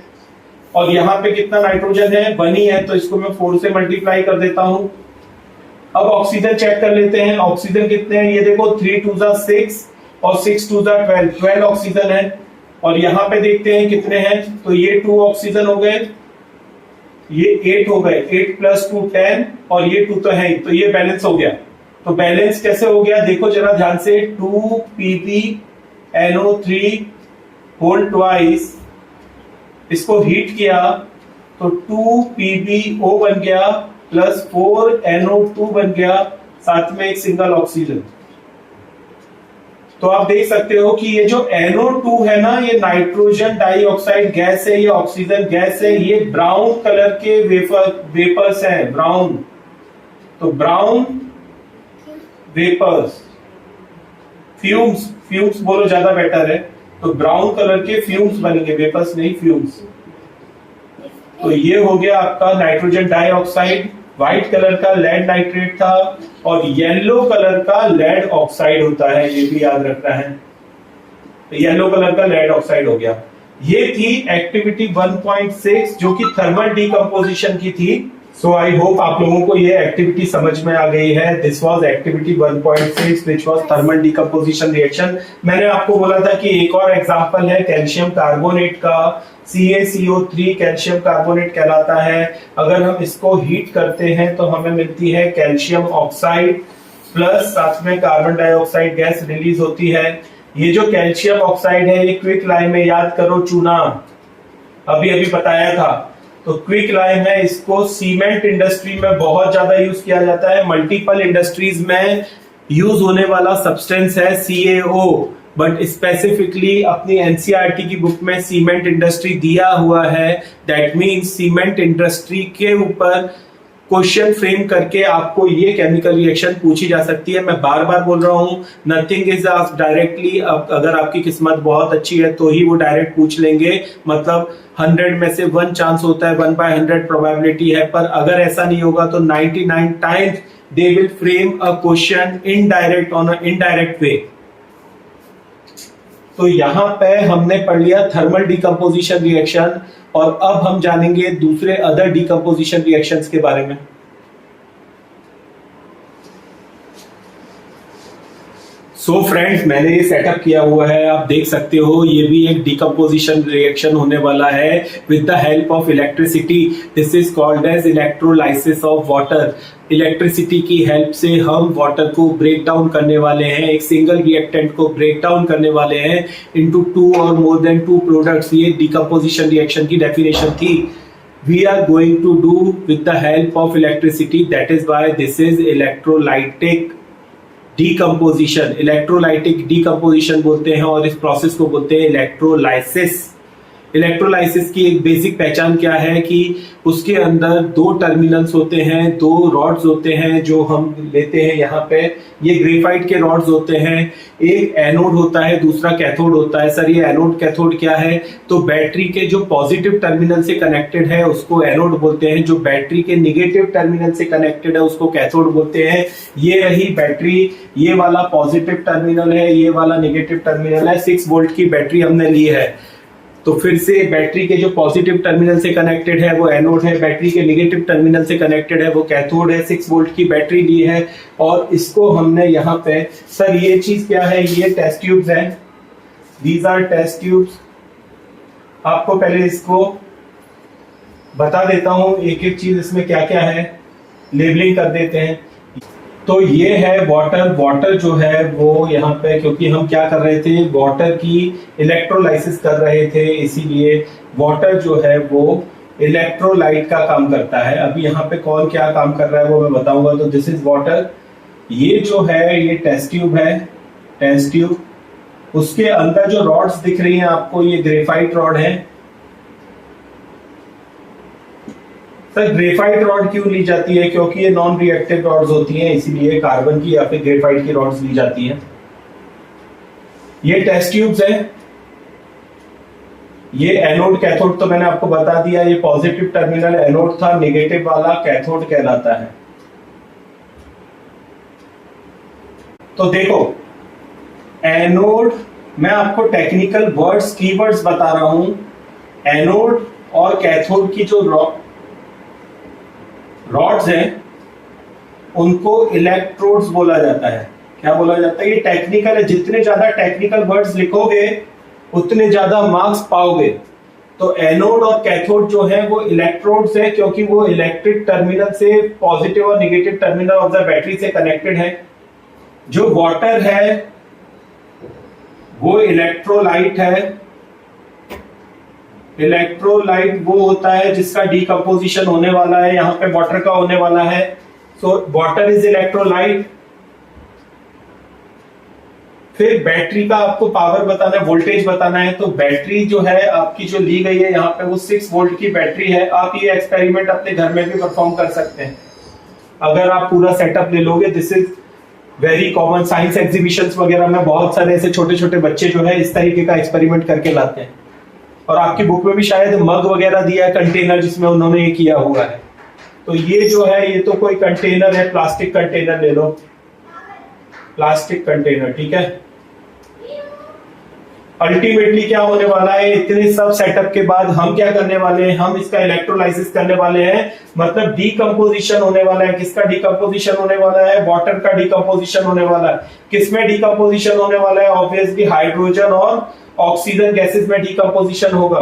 और यहाँ पे कितना नाइट्रोजन है, 1 ही है, तो इसको मैं 4 से मल्टीप्लाई कर देता हूं। अब ऑक्सीजन चेक कर लेते हैं, ऑक्सीजन कितने हैं, ये देखो 3 2 6 और 6 2 12 ऑक्सीजन है, और यहाँ पे देखते हैं कितने हैं, तो ये 2 ऑक्सीजन हो गए, ये 8 हो गए, 8 + 2 10, और ये 2 तो है, तो ये बैलेंस हो गया। तो बैलेंस कैसे हो गया, देखो जरा ध्यान से, 2 PbNO3 होल ट्वाइस, इसको हीट किया तो 2 PbO बन गया प्लस 4 NO2 बन गया, साथ में एक सिंगल ऑक्सीजन। तो आप देख सकते हो कि ये जो NO2 है ना, ये नाइट्रोजन डाइऑक्साइड गैस है, ये ऑक्सीजन गैस है, ये ब्राउन कलर के वेपर्स हैं, ब्राउन, तो ब्राउन वेपर्स, फ्यूम्स बोलो ज्यादा बेटर है, तो ब्राउन कलर के फ्यूम्स बनेंगे, वेपर्स नहीं, फ्यूम्स। तो ये हो गया आपका नाइट्रोजन डाइऑक्साइड, व्हाइट कलर का लेड नाइट्रेट था, और येलो कलर का लेड ऑक्साइड होता है, ये भी याद रखना है, तो येलो कलर का लेड ऑक्साइड हो गया। ये थी एक्टिविटी 1.6 जो कि थर्मल डीकंपोजिशन की थी। सो आई होप आप लोगों को ये एक्टिविटी समझ में आ गई है। This was activity 1.6 which was thermal decomposition reaction. मैंने आपको बोला था कि एक और एग्जांपल है कैल्शियम कार्बोनेट का, CaCO3 कैल्शियम कार्बोनेट कहलाता है। अगर हम इसको हीट करते हैं तो हमें मिलती है कैल्शियम ऑक्साइड प्लस साथ में कार्बन डाइऑक्साइड गैस रिलीज होती है। ये जो कैल्शियम ऑक्साइड है ये क्विक लाइम में, याद करो चूना, अभी अभी बताया था, तो क्विक लाइम है, इसको सीमेंट इंडस्ट्री में बहुत ज्यादा यूज किया जाता है। मल्टीपल इंडस्ट्रीज में यूज होने वाला सब्सटेंस है CaO, बट स्पेसिफिकली अपनी एनसीईआरटी की बुक में सीमेंट इंडस्ट्री दिया हुआ है। दैट मीन्स सीमेंट इंडस्ट्री के ऊपर क्वेश्चन फ्रेम करके आपको ये केमिकल रिएक्शन पूछी जा सकती है। मैं बार बार बोल रहा हूं, नथिंग इज आस्क्ड डायरेक्टली। अगर आपकी किस्मत बहुत अच्छी है तो ही वो डायरेक्ट पूछ लेंगे, मतलब 100 में से 1 चांस होता है, 1/100 प्रोबेबिलिटी है। पर अगर ऐसा नहीं होगा तो 99 times they will frame a question indirect on a indirect way. तो यहां पे हमने पढ़ लिया थर्मल डीकंपोजिशन रिएक्शन, और अब हम जानेंगे दूसरे अदर डीकंपोजिशन रिएक्शंस के बारे में। सो फ्रेंड्स, मैंने ये सेटअप किया हुआ है, आप देख सकते हो, ये भी एक डीकंपोजिशन रिएक्शन होने वाला है with the help of electricity. This is called as electrolysis of water. Electricity की हेल्प से हम वाटर को ब्रेक डाउन करने वाले हैं, एक सिंगल रिएक्टेंट को ब्रेक डाउन करने वाले हैं इनटू 2 और मोर देन 2 प्रोडक्ट्स। ये डीकंपोजिशन रिएक्शन की डेफिनेशन थी। We are going to do with the help of electricity, that is why this is electrolytic decomposition. Electrolytic decomposition बोलते हैं और इस प्रोसेस को बोलते हैं इलेक्ट्रोलाइसिस। इलेक्ट्रोलाइसिस की एक बेसिक पहचान क्या है कि उसके अंदर दो टर्मिनल्स होते हैं, दो रॉड्स होते हैं जो हम लेते हैं यहाँ पे। ये ग्रेफाइट के रॉड्स होते हैं। एक एनोड होता है, दूसरा कैथोड होता है। सर ये एनोड कैथोड क्या है? तो बैटरी के जो पॉजिटिव टर्मिनल से कनेक्टेड है उसको एनोड बोलते हैं, जो बैटरी के निगेटिव टर्मिनल से कनेक्टेड है उसको कैथोड बोलते हैं। ये रही बैटरी, ये वाला पॉजिटिव टर्मिनल है, ये वाला निगेटिव टर्मिनल है। 6 वोल्ट की बैटरी हमने ली है, तो फिर से बैटरी के जो पॉजिटिव टर्मिनल से कनेक्टेड है वो एनोड है, बैटरी के नेगेटिव टर्मिनल से कनेक्टेड है वो कैथोड है। 6 वोल्ट की बैटरी ली है और इसको हमने यहाँ पे, सर ये चीज क्या है? ये टेस्ट ट्यूब्स हैं, दीज आर टेस्ट ट्यूब्स। आपको पहले इसको बता देता हूं एक एक चीज इसमें क्या क्या है, लेबलिंग कर देते हैं। तो ये है वाटर। वाटर जो है वो यहाँ पे, क्योंकि हम क्या कर रहे थे, वाटर की इलेक्ट्रोलाइसिस कर रहे थे, इसीलिए वाटर जो है वो इलेक्ट्रोलाइट का काम करता है। अभी यहाँ पे कौन क्या काम कर रहा है वो मैं बताऊंगा। तो दिस इज वाटर। ये जो है ये टेस्ट ट्यूब है, टेस्ट ट्यूब। उसके अंदर जो रॉड्स दिख रही हैं आपको, ये ग्रेफाइट रॉड है। सर ग्रेफाइट रॉड क्यों ली जाती है? क्योंकि ये नॉन रिएक्टिव रॉड्स होती हैं, इसीलिए कार्बन की या फिर ग्रेफाइट की रॉड्स ली जाती हैं। ये टेस्ट ट्यूब्स है। ये एनोड कैथोड तो मैंने आपको बता दिया। ये पॉजिटिव टर्मिनल एनोड था, नेगेटिव वाला कैथोड कहलाता है। तो देखो एनोड, मैं आपको टेक्निकल वर्ड्स कीवर्ड्स बता रहा हूं। एनोड और कैथोड की जो रॉड्स हैं उनको इलेक्ट्रोड्स बोला जाता है। क्या बोला जाता है? ये टेक्निकल है। जितने ज्यादा टेक्निकल वर्ड्स लिखोगे उतने ज्यादा मार्क्स पाओगे। तो एनोड और कैथोड जो है वो इलेक्ट्रोड्स है, क्योंकि वो इलेक्ट्रिक टर्मिनल से, पॉजिटिव और negative terminal of the battery से कनेक्टेड है। जो वाटर है वो इलेक्ट्रोलाइट है। इलेक्ट्रोलाइट वो होता है जिसका डीकंपोजिशन होने वाला है, यहाँ पे वाटर का होने वाला है। So water is electrolyte. फिर बैटरी का आपको पावर बताना है, वोल्टेज बताना है। तो बैटरी जो है आपकी जो ली गई है यहाँ पे वो 6 वोल्ट की बैटरी है। आप ये एक्सपेरिमेंट अपने घर में भी परफॉर्म कर सकते हैं अगर आप पूरा सेटअप ले लोगे। This is very common. Science exhibitions वगैरह में बहुत सारे ऐसे छोटे छोटे बच्चे जो है इस तरीके का एक्सपेरिमेंट करके लाते हैं। और आपकी बुक में भी शायद मग वगैरह दिया है, कंटेनर जिसमें उन्होंने ये किया हुआ है। तो ये जो है ये तो कोई कंटेनर है, प्लास्टिक कंटेनर ले लो, प्लास्टिक कंटेनर, ठीक है। अल्टीमेटली क्या होने वाला है, इतने सब सेटअप के बाद हम क्या करने वाले हैं, हम इसका इलेक्ट्रोलाइसिस करने वाले हैं। मतलब डीकंपोजिशन होने वाला है। किसका डीकंपोजिशन होने वाला है? वाटर का डीकंपोजिशन होने वाला है। किसमें डीकंपोजिशन होने वाला है? ऑब्वियसली हाइड्रोजन और ऑक्सीजन गैसेस में डीकंपोजिशन होगा।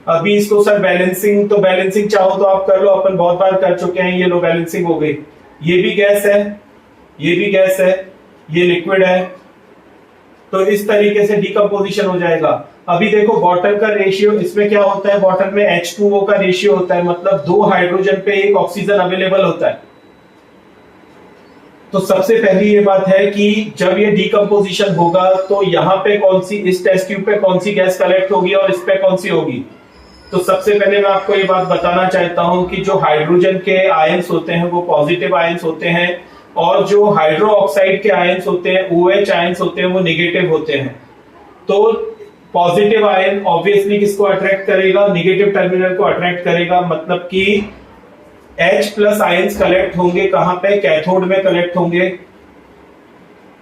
अभी इसको सर बैलेंसिंग, तो बैलेंसिंग चाहो तो आप कर लो, अपन बहुत बार कर चुके हैं। ये लो बैलेंसिंग हो गई। ये भी गैस है, ये भी गैस है, ये लिक्विड है। तो इस तरीके से डीकंपोजिशन हो जाएगा। अभी देखो वाटर का रेशियो, इसमें क्या होता है, वाटर में H2O का रेशियो होता है, मतलब 2 हाइड्रोजन पे 1 ऑक्सीजन अवेलेबल होता है। तो सबसे पहली ये बात है कि जब ये डीकंपोजिशन होगा तो यहाँ पे कौन सी, इस टेस्ट ट्यूब पे कौन सी गैस कलेक्ट होगी और इस पे कौन सी होगी। तो सबसे पहले मैं आपको ये बात बताना चाहता हूं कि जो हाइड्रोजन के आयंस होते हैं वो पॉजिटिव आयंस होते हैं, और जो हाइड्रो ऑक्साइड के आयंस होते हैं, OH आयंस होते हैं, वो नेगेटिव होते हैं। तो पॉजिटिव आयन ऑब्वियसली किसको अट्रैक्ट करेगा? नेगेटिव टर्मिनल को अट्रैक्ट करेगा। मतलब कि H+ आयंस कलेक्ट होंगे कहां पे? कैथोड में कलेक्ट होंगे।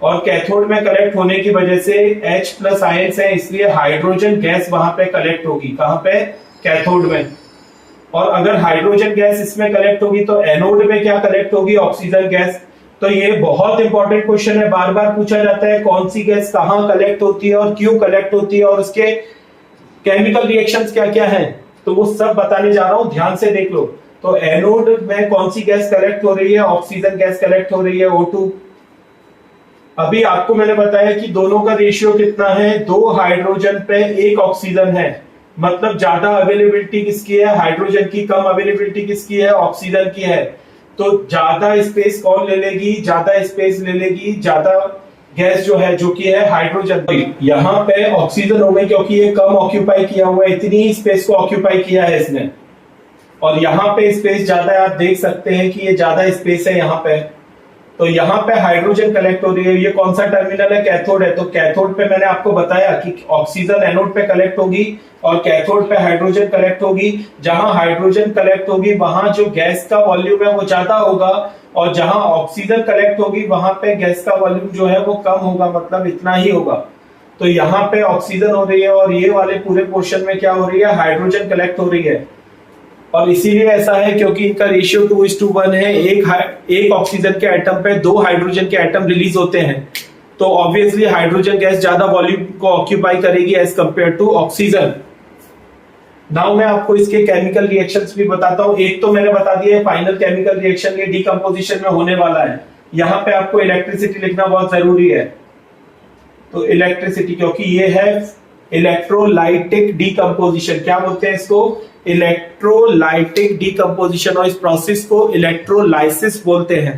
और कैथोड में कलेक्ट होने की वजह से H+ आयंस है, इसलिए हाइड्रोजन गैस वहां पे कलेक्ट होगी। कहां पे? कैथोड में। और अगर हाइड्रोजन गैस इसमें कलेक्ट होगी तो एनोड में क्या कलेक्ट होगी? Oxygen gas. तो ये बहुत इंपॉर्टेंट क्वेश्चन है, बार बार पूछा जाता है कौन सी गैस कहां कलेक्ट होती है और क्यों कलेक्ट होती है और उसके केमिकल रिएक्शंस क्या क्या हैं। तो वो सब बताने जा रहा हूं, ध्यान से देख लो। तो एनोड में कौन सी गैस कलेक्ट हो रही है? ऑक्सीजन गैस कलेक्ट हो रही है, O2। अभी आपको मैंने बताया कि दोनों का रेशियो कितना है? 2 हाइड्रोजन पे 1 ऑक्सीजन है। मतलब ज्यादा अवेलेबिलिटी किसकी है? हाइड्रोजन की। कम अवेलेबिलिटी किसकी है? ऑक्सीजन की है। तो ज्यादा स्पेस कौन ले लेगी? ज्यादा स्पेस ले लेगी, ज्यादा गैस जो है, जो कि है हाइड्रोजन। यहाँ पे ऑक्सीजन हो गई क्योंकि ये कम ऑक्यूपाई किया हुआ है, इतनी ही स्पेस को ऑक्यूपाई किया है इसने, और यहाँ पे स्पेस ज्यादा है, आप देख सकते हैं कि ये ज्यादा स्पेस है यहाँ पे। तो यहाँ पे हाइड्रोजन कलेक्ट हो रही है। ये कौन सा टर्मिनल है? कैथोड है। तो कैथोड पे मैंने आपको बताया कि ऑक्सीजन एनोड पे कलेक्ट होगी और कैथोड पे हाइड्रोजन कलेक्ट होगी। जहां हाइड्रोजन कलेक्ट होगी वहां जो गैस का वॉल्यूम है वो ज्यादा होगा, और जहां ऑक्सीजन कलेक्ट होगी वहां पे गैस का वॉल्यूम जो है वो कम होगा, मतलब इतना ही होगा। तो यहाँ पे ऑक्सीजन हो रही है और ये वाले पूरे पोर्शन में क्या हो रही है? हाइड्रोजन कलेक्ट हो रही है। और इसीलिए ऐसा है क्योंकि इनका रेशियो 2:1 है। एक ऑक्सीजन के एटम पे 2 हाइड्रोजन के एटम रिलीज होते हैं। तो ऑब्वियसली हाइड्रोजन गैस ज्यादा वॉल्यूम को ऑक्यूपाई करेगी as compare to oxygen. Now मैं आपको इसके केमिकल रिएक्शंस भी बताता हूं। एक तो मैंने बता दिया है फाइनल केमिकल रिएक्शन ये डिकम्पोजिशन में होने वाला है। यहाँ पे आपको इलेक्ट्रिसिटी लिखना बहुत जरूरी है। तो इलेक्ट्रिसिटी, क्योंकि ये है इलेक्ट्रोलाइटिक डिकम्पोजिशन। क्या बोलते हैं इसको? इलेक्ट्रोलाइटिक डिकम्पोजिशन, और इस प्रोसेस को इलेक्ट्रोलाइसिस बोलते हैं।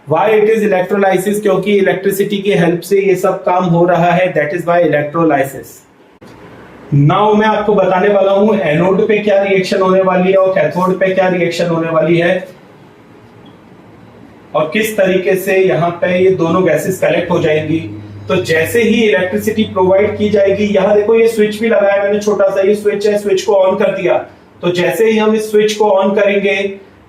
Why it is electrolysis? क्योंकि इलेक्ट्रिसिटी की हेल्प से ये सब काम हो रहा है, that is why electrolysis. Now मैं आपको बताने वाला हूं एनोड पे क्या रिएक्शन होने वाली है और कैथोड पे क्या रिएक्शन होने वाली है, और किस तरीके से यहाँ पे ये दोनों गैसेस कलेक्ट हो जाएंगी। तो जैसे ही इलेक्ट्रिसिटी प्रोवाइड की जाएगी, यहाँ देखो ये स्विच भी लगाया मैंने, छोटा सा ये स्विच है, स्विच को ऑन कर दिया। तो जैसे ही हम इस स्विच को ऑन करेंगे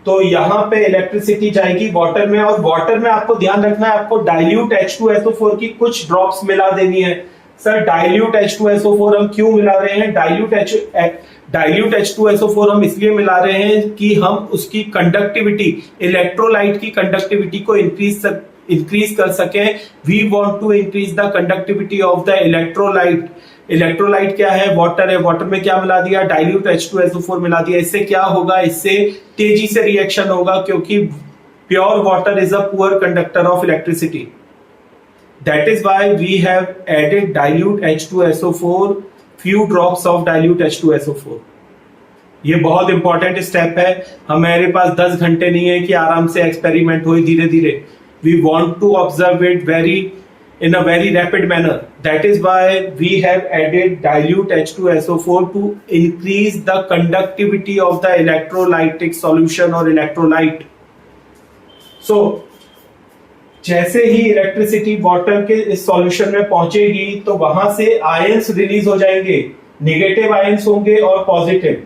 तो यहाँ पे इलेक्ट्रिसिटी जाएगी वाटर में, और वाटर में आपको ध्यान रखना है, आपको डाइल्यूट H2SO4 की कुछ ड्रॉप्स मिला देनी है। सर डाइल्यूट H2SO4 हम क्यों मिला रहे हैं? डाइल्यूट H2SO4 हम इसलिए मिला रहे हैं कि हम उसकी कंडक्टिविटी, इलेक्ट्रोलाइट की कंडक्टिविटी को इंक्रीज कर सके। We want to increase the conductivity of the electrolyte. Electrolyte क्या है? वाटर है। वाटर में क्या मिला दिया? डाइल्यूट H2SO4 मिला दिया। इससे क्या होगा? इससे तेजी से रिएक्शन होगा, क्योंकि pure water is a poor conductor of electricity. That is why we have added dilute H2SO4, few drops of dilute H2SO4. ये बहुत इंपॉर्टेंट स्टेप है। हमारे पास 10 घंटे नहीं है कि आराम से एक्सपेरिमेंट हो धीरे धीरे। We want to observe it in a very rapid manner. That is why we have added dilute H2SO4 to increase the conductivity of the electrolytic solution or electrolyte. So जैसे ही इलेक्ट्रिसिटी वाटर के इस solution में पहुंचेगी तो वहां से ions release हो जाएंगे। नेगेटिव आयंस होंगे और पॉजिटिव।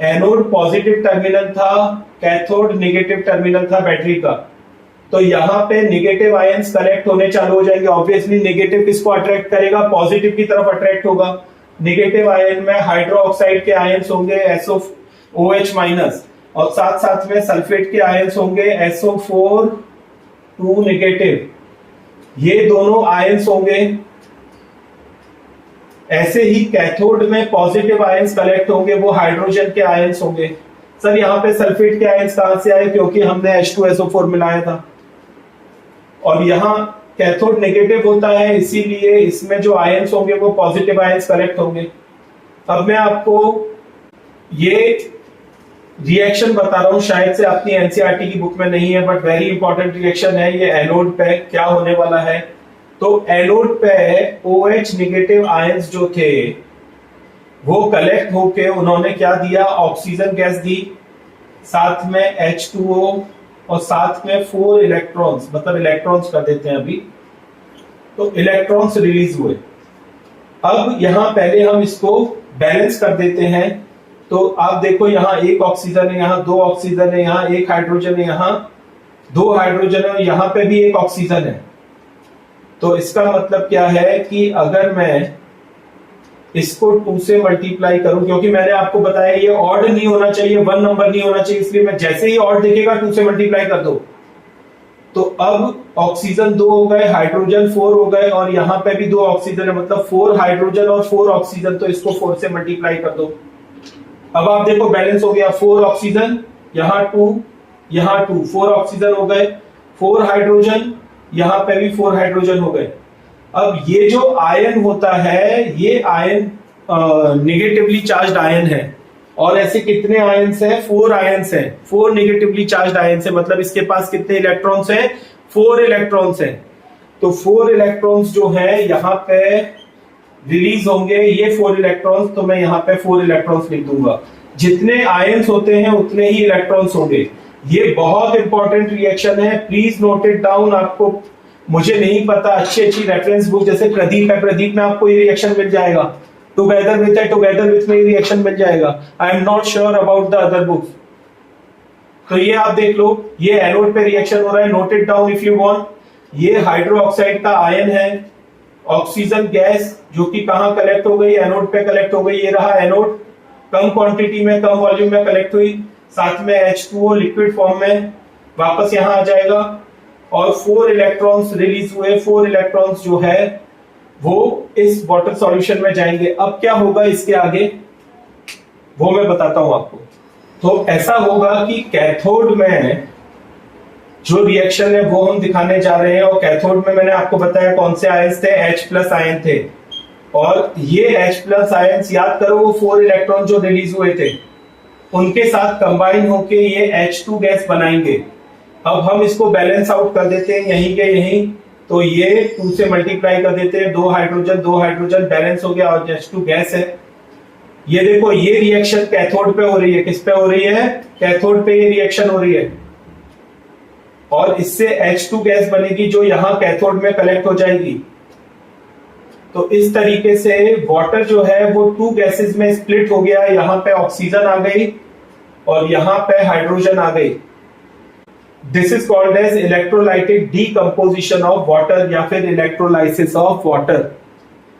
एनोड पॉजिटिव टर्मिनल था, कैथोड नेगेटिव टर्मिनल था बैटरी का। तो यहाँ पे नेगेटिव आयंस कलेक्ट होने चालू हो जाएंगे। ऑब्वियसली नेगेटिव किसको अट्रैक्ट करेगा? पॉजिटिव की तरफ अट्रैक्ट होगा। नेगेटिव आयन में हाइड्रोक्साइड के आयंस होंगे SOOH- और साथ साथ में सल्फेट के आयंस होंगे SO4 2 नेगेटिव। ये दोनों आयंस होंगे। ऐसे ही कैथोड में पॉजिटिव आयंस कलेक्ट होंगे, वो हाइड्रोजन के आयंस होंगे। सर यहाँ पे सल्फेट के आयंस कहां से आए? क्योंकि हमने H2SO4 मिलाया था। और यहाँ कैथोड नेगेटिव होता है, इसीलिए इसमें जो आयंस होंगे वो पॉजिटिव आयंस कलेक्ट होंगे। अब मैं आपको ये रिएक्शन बता रहा हूं, शायद से अपनी एनसीईआरटी की बुक में नहीं है, बट वेरी इंपॉर्टेंट रिएक्शन है ये। एनोड पे क्या होने वाला है? तो एनोड पे OH नेगेटिव आयंस जो थे वो कलेक्ट होके उन्होंने क्या दिया? ऑक्सीजन गैस दी, साथ में H2O और साथ में 4 इलेक्ट्रॉन्स, मतलब इलेक्ट्रॉन्स कर देते हैं अभी। तो इलेक्ट्रॉन्स रिलीज हुए। अब यहां पहले हम इसको बैलेंस कर देते हैं। तो आप देखो यहाँ एक ऑक्सीजन है, यहाँ 2 ऑक्सीजन है, यहाँ 1 हाइड्रोजन है, यहाँ 2 हाइड्रोजन है, यहाँ पे भी 1 ऑक्सीजन है। तो इसका मतलब क्या है कि अगर मैं इसको 2 से मल्टीप्लाई करूं, क्योंकि मैंने आपको बताया ये ऑड नहीं होना चाहिए, 1 नंबर नहीं होना चाहिए, इसलिए मैं जैसे ही ऑड दिखेगा 2 से मल्टीप्लाई कर दो। तो अब ऑक्सीजन 2 हो गए, हाइड्रोजन 4 हो गए, और यहाँ पे भी 2 ऑक्सीजन है, मतलब 4 हाइड्रोजन और 4 ऑक्सीजन। तो इसको 4 से मल्टीप्लाई कर दो। अब आप देखो बैलेंस हो गया, 4 ऑक्सीजन, यहाँ 2, यहाँ 2, 4 ऑक्सीजन हो गए, 4 हाइड्रोजन, यहाँ पे भी 4 हाइड्रोजन हो गए। अब ये जो आयन होता है, ये आयन नेगेटिवली चार्ज्ड आयन है। और ऐसे कितने आयन्स हैं? 4 आयन्स हैं, 4 नेगेटिवली चार्ज्ड आयन्स है। मतलब इसके पास कितने इलेक्ट्रॉन्स हैं? 4 इलेक्ट्रॉन्स हैं, तो 4 इलेक्ट्रॉन्स जो है यहाँ पे रिलीज होंगे, ये 4 इलेक्ट्रॉन्स, तो मैं यहाँ पे 4 इलेक्ट्रॉन्स लिख दूंगा। जितने आयंस होते हैं उतने ही इलेक्ट्रॉन्स होंगे। ये बहुत इंपॉर्टेंट रिएक्शन है, प्लीज नोट इट डाउन। आपको, मुझे नहीं पता, अच्छी अच्छी रेफरेंस बुक जैसे प्रदीप है, प्रदीप में आपको ये रिएक्शन मिल जाएगा, टुगेदर विथ में ये रिएक्शन मिल जाएगा। I am not sure about the other books. तो ये आप देख लो, ये एनोड पे रिएक्शन हो रहा है, note it down if you want. ये हाइड्रोक्साइड का आयन है, ऑक्सीजन गैस जो कि कहां कलेक्ट हो गई, एनोड पे कलेक्ट हो गई। ये रहा एनोड, कम क्वांटिटी में, कम वॉल्यूम में कलेक्ट हुई, साथ में H2O लिक्विड फॉर्म में वापस यहां आ जाएगा, और 4 इलेक्ट्रॉन्स रिलीज हुए। 4 इलेक्ट्रॉन्स जो है वो इस वाटर सॉल्यूशन में जाएंगे। अब क्या होगा इसके आगे वो मैं बताता हूं आपको। तो ऐसा होगा कि कैथोड में जो रिएक्शन है वो हम दिखाने जा रहे हैं, और कैथोड में मैंने आपको बताया कौन से आयंस थे, H+ आयन थे, और ये H+ आयंस याद करो वो 4 इलेक्ट्रॉन जो रिलीज हुए थे उनके साथ कंबाइन होके ये H2 गैस बनाएंगे। अब हम इसको बैलेंस आउट कर देते हैं यहीं के यहीं, तो ये 2 से मल्टीप्लाई कर देते हैं, 2 हाइड्रोजन बैलेंस हो गया और H2 गैस है। ये देखो, ये रिएक्शन कैथोड पे हो रही है। किस पे हो रही है? कैथोड पे ये रिएक्शन हो रही है, और इससे H2 गैस बनेगी जो यहां कैथोड में कलेक्ट हो जाएगी। तो इस तरीके से वाटर जो है वो 2 गैसेस में स्प्लिट हो गया। यहां पे ऑक्सीजन आ गई और यहां पे हाइड्रोजन आ गई। This is called as electrolytic decomposition of water, या फिर इलेक्ट्रोलाइसिस ऑफ वाटर।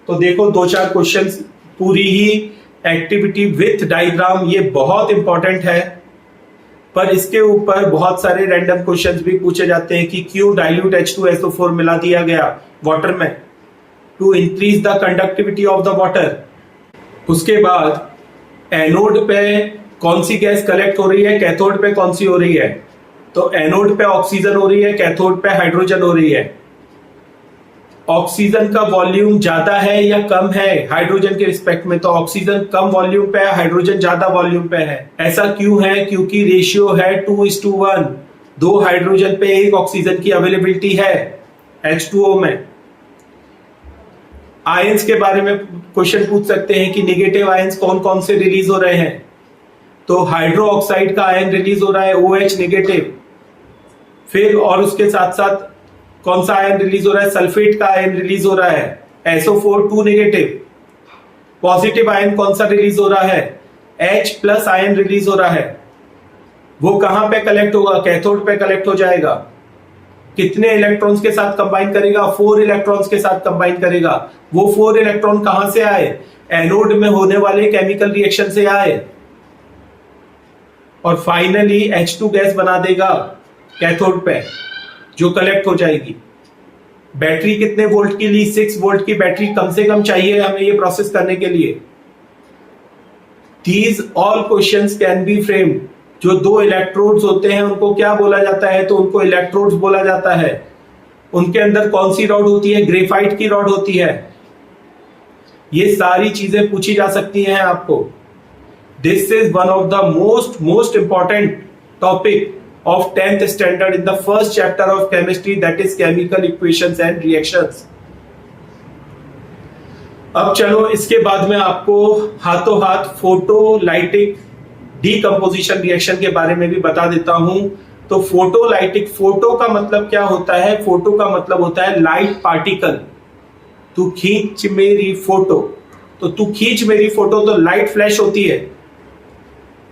तो देखो 2-4 क्वेश्चंस, पूरी ही एक्टिविटी विथ डायग्राम, ये बहुत इंपॉर्टेंट है। पर इसके ऊपर बहुत सारे रैंडम क्वेश्चंस भी पूछे जाते हैं कि क्यों डाइल्यूट H2SO4 मिला दिया गया वाटर में, to increase the conductivity of the water. उसके बाद एनोड पे कौन सी गैस कलेक्ट हो रही है, कैथोड पे कौन सी हो रही है। तो एनोड पे ऑक्सीजन हो रही है, कैथोड पे हाइड्रोजन हो रही है। ऑक्सीजन का वॉल्यूम ज्यादा है या कम है हाइड्रोजन के रिस्पेक्ट में? तो ऑक्सीजन कम वॉल्यूम पे है, हाइड्रोजन ज्यादा वॉल्यूम पे है। ऐसा क्यों है? क्योंकि रेशियो है 2:1, 2 हाइड्रोजन पे 1 ऑक्सीजन की अवेलेबिलिटी है H2O में। आयंस के बारे में क्वेश्चन पूछ सकते हैं कि नेगेटिव आयंस कौन कौन से रिलीज हो रहे हैं। तो हाइड्रो ऑक्साइड का आयन रिलीज हो रहा है OH नेगेटिव, फिर और उसके साथ साथ कौन सा आयन रिलीज हो रहा है, सल्फेट का आयन रिलीज हो रहा है SO4 2 नेगेटिव। पॉजिटिव आयन कौन सा रिलीज हो रहा है, H+ आयन रिलीज हो रहा है। वो कहां पे कलेक्ट होगा, कैथोड पे कलेक्ट हो जाएगा। कितने इलेक्ट्रॉन्स के साथ कंबाइन करेगा, 4 इलेक्ट्रॉन्स के साथ कंबाइन करेगा। वो 4 इलेक्ट्रॉन कहां से आए, एनोड में होने वाले केमिकल रिएक्शन से आए, और फाइनली H2 गैस बना देगा कैथोड पे जो कलेक्ट हो जाएगी। बैटरी कितने वोल्ट की ली, 6 वोल्ट की बैटरी कम से कम चाहिए हमें ये प्रोसेस करने के लिए। These all questions can be framed. जो 2 इलेक्ट्रोड्स होते हैं उनको क्या बोला जाता है, तो उनको इलेक्ट्रोड्स बोला जाता है। उनके अंदर कौन सी रॉड होती है, ग्रेफाइट की रॉड होती है। ये सारी चीजें पूछी जा सकती हैं आपको। This is one of the most important topic of 10th standard in the first chapter of chemistry, that is chemical equations and reactions. अब चलो इसके बाद में आपको हाथों हाथ फोटोलाइटिक डीकंपोजिशन रिएक्शन के बारे में भी बता देता हूं। तो फोटोलाइटिक, फोटो का मतलब क्या होता है, फोटो का मतलब होता है लाइट पार्टिकल। तू खींच मेरी फोटो, तो तू खींच मेरी फोटो, तो लाइट फ्लैश होती है।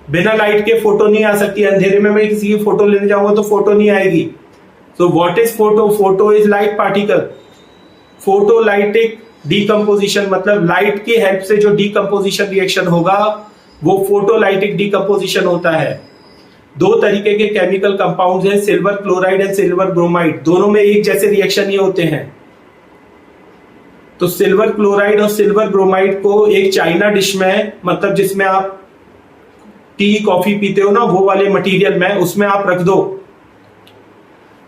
बिना लाइट के फोटो नहीं आ सकती। अंधेरे में मैं किसी की फोटो लेने जाऊंगा तो फोटो नहीं आएगी। So what is photo? Photo is light particle. Photolytic decomposition मतलब लाइट की हेल्प से जो डीकंपोजिशन रिएक्शन होगा वो फोटोलाइटिक डीकंपोजिशन होता है। 2 तरीके के केमिकल कंपाउंड्स हैं, silver chloride and silver bromide. दोनों में एक जैसे रिएक्शन ही होते हैं। तो सिल्वर क्लोराइड और सिल्वर ब्रोमाइड को एक चाइना डिश में, मतलब जिसमें आप टी कॉफी पीते हो ना, वो वाले मटेरियल में, उसमें आप रख दो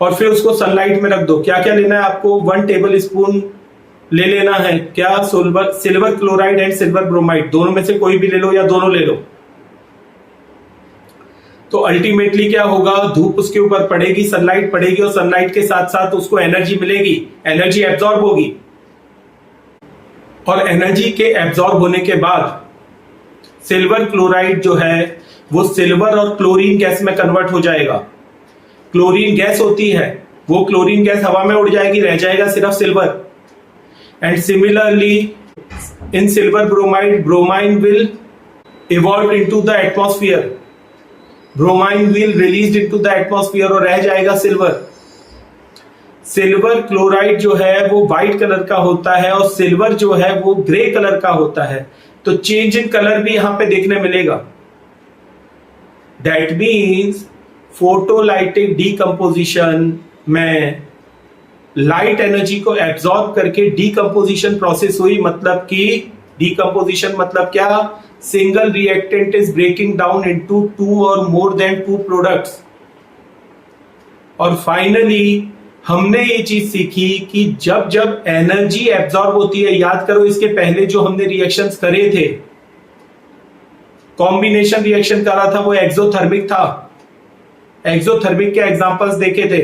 और फिर उसको सनलाइट में रख दो। क्या क्या लेना है आपको? 1 टेबल स्पून ले लेना है। क्या? Silver chloride and silver bromide, दोनों में से कोई भी ले लो या दोनों ले लो। तो अल्टीमेटली क्या होगा, धूप उसके ऊपर पड़ेगी, सनलाइट पड़ेगी और सनलाइट के साथ साथ उसको एनर्जी मिलेगी, एनर्जी एब्जॉर्ब होगी और एनर्जी के एब्जॉर्ब होने के बाद सिल्वर क्लोराइड जो है वो सिल्वर और क्लोरीन गैस में कन्वर्ट हो जाएगा। क्लोरीन गैस होती है, वो क्लोरीन गैस हवा में उड़ जाएगी, रह जाएगा सिर्फ silver. And similarly in silver bromide, bromine will evolve into the atmosphere, bromine will released into the atmosphere और रह जाएगा सिल्वर। सिल्वर क्लोराइड जो है वो व्हाइट कलर का होता है और सिल्वर जो है वो ग्रे कलर का होता है, तो चेंज इन कलर भी यहां पे देखने मिलेगा। दैट मीन्स फोटोलाइटिक डीकंपोजिशन में लाइट एनर्जी को एब्जॉर्ब करके डीकंपोजिशन प्रोसेस हुई, मतलब कि डीकंपोजिशन मतलब क्या, single reactant is breaking down into 2 और मोर देन 2 प्रोडक्ट्स। और फाइनली हमने ये चीज सीखी कि जब जब एनर्जी एब्जॉर्ब होती है, याद करो इसके पहले जो हमने रिएक्शंस करे थे, कॉम्बिनेशन रिएक्शन करा था वो एक्सोथर्मिक था, एक्सोथर्मिक के एग्जांपल्स देखे थे,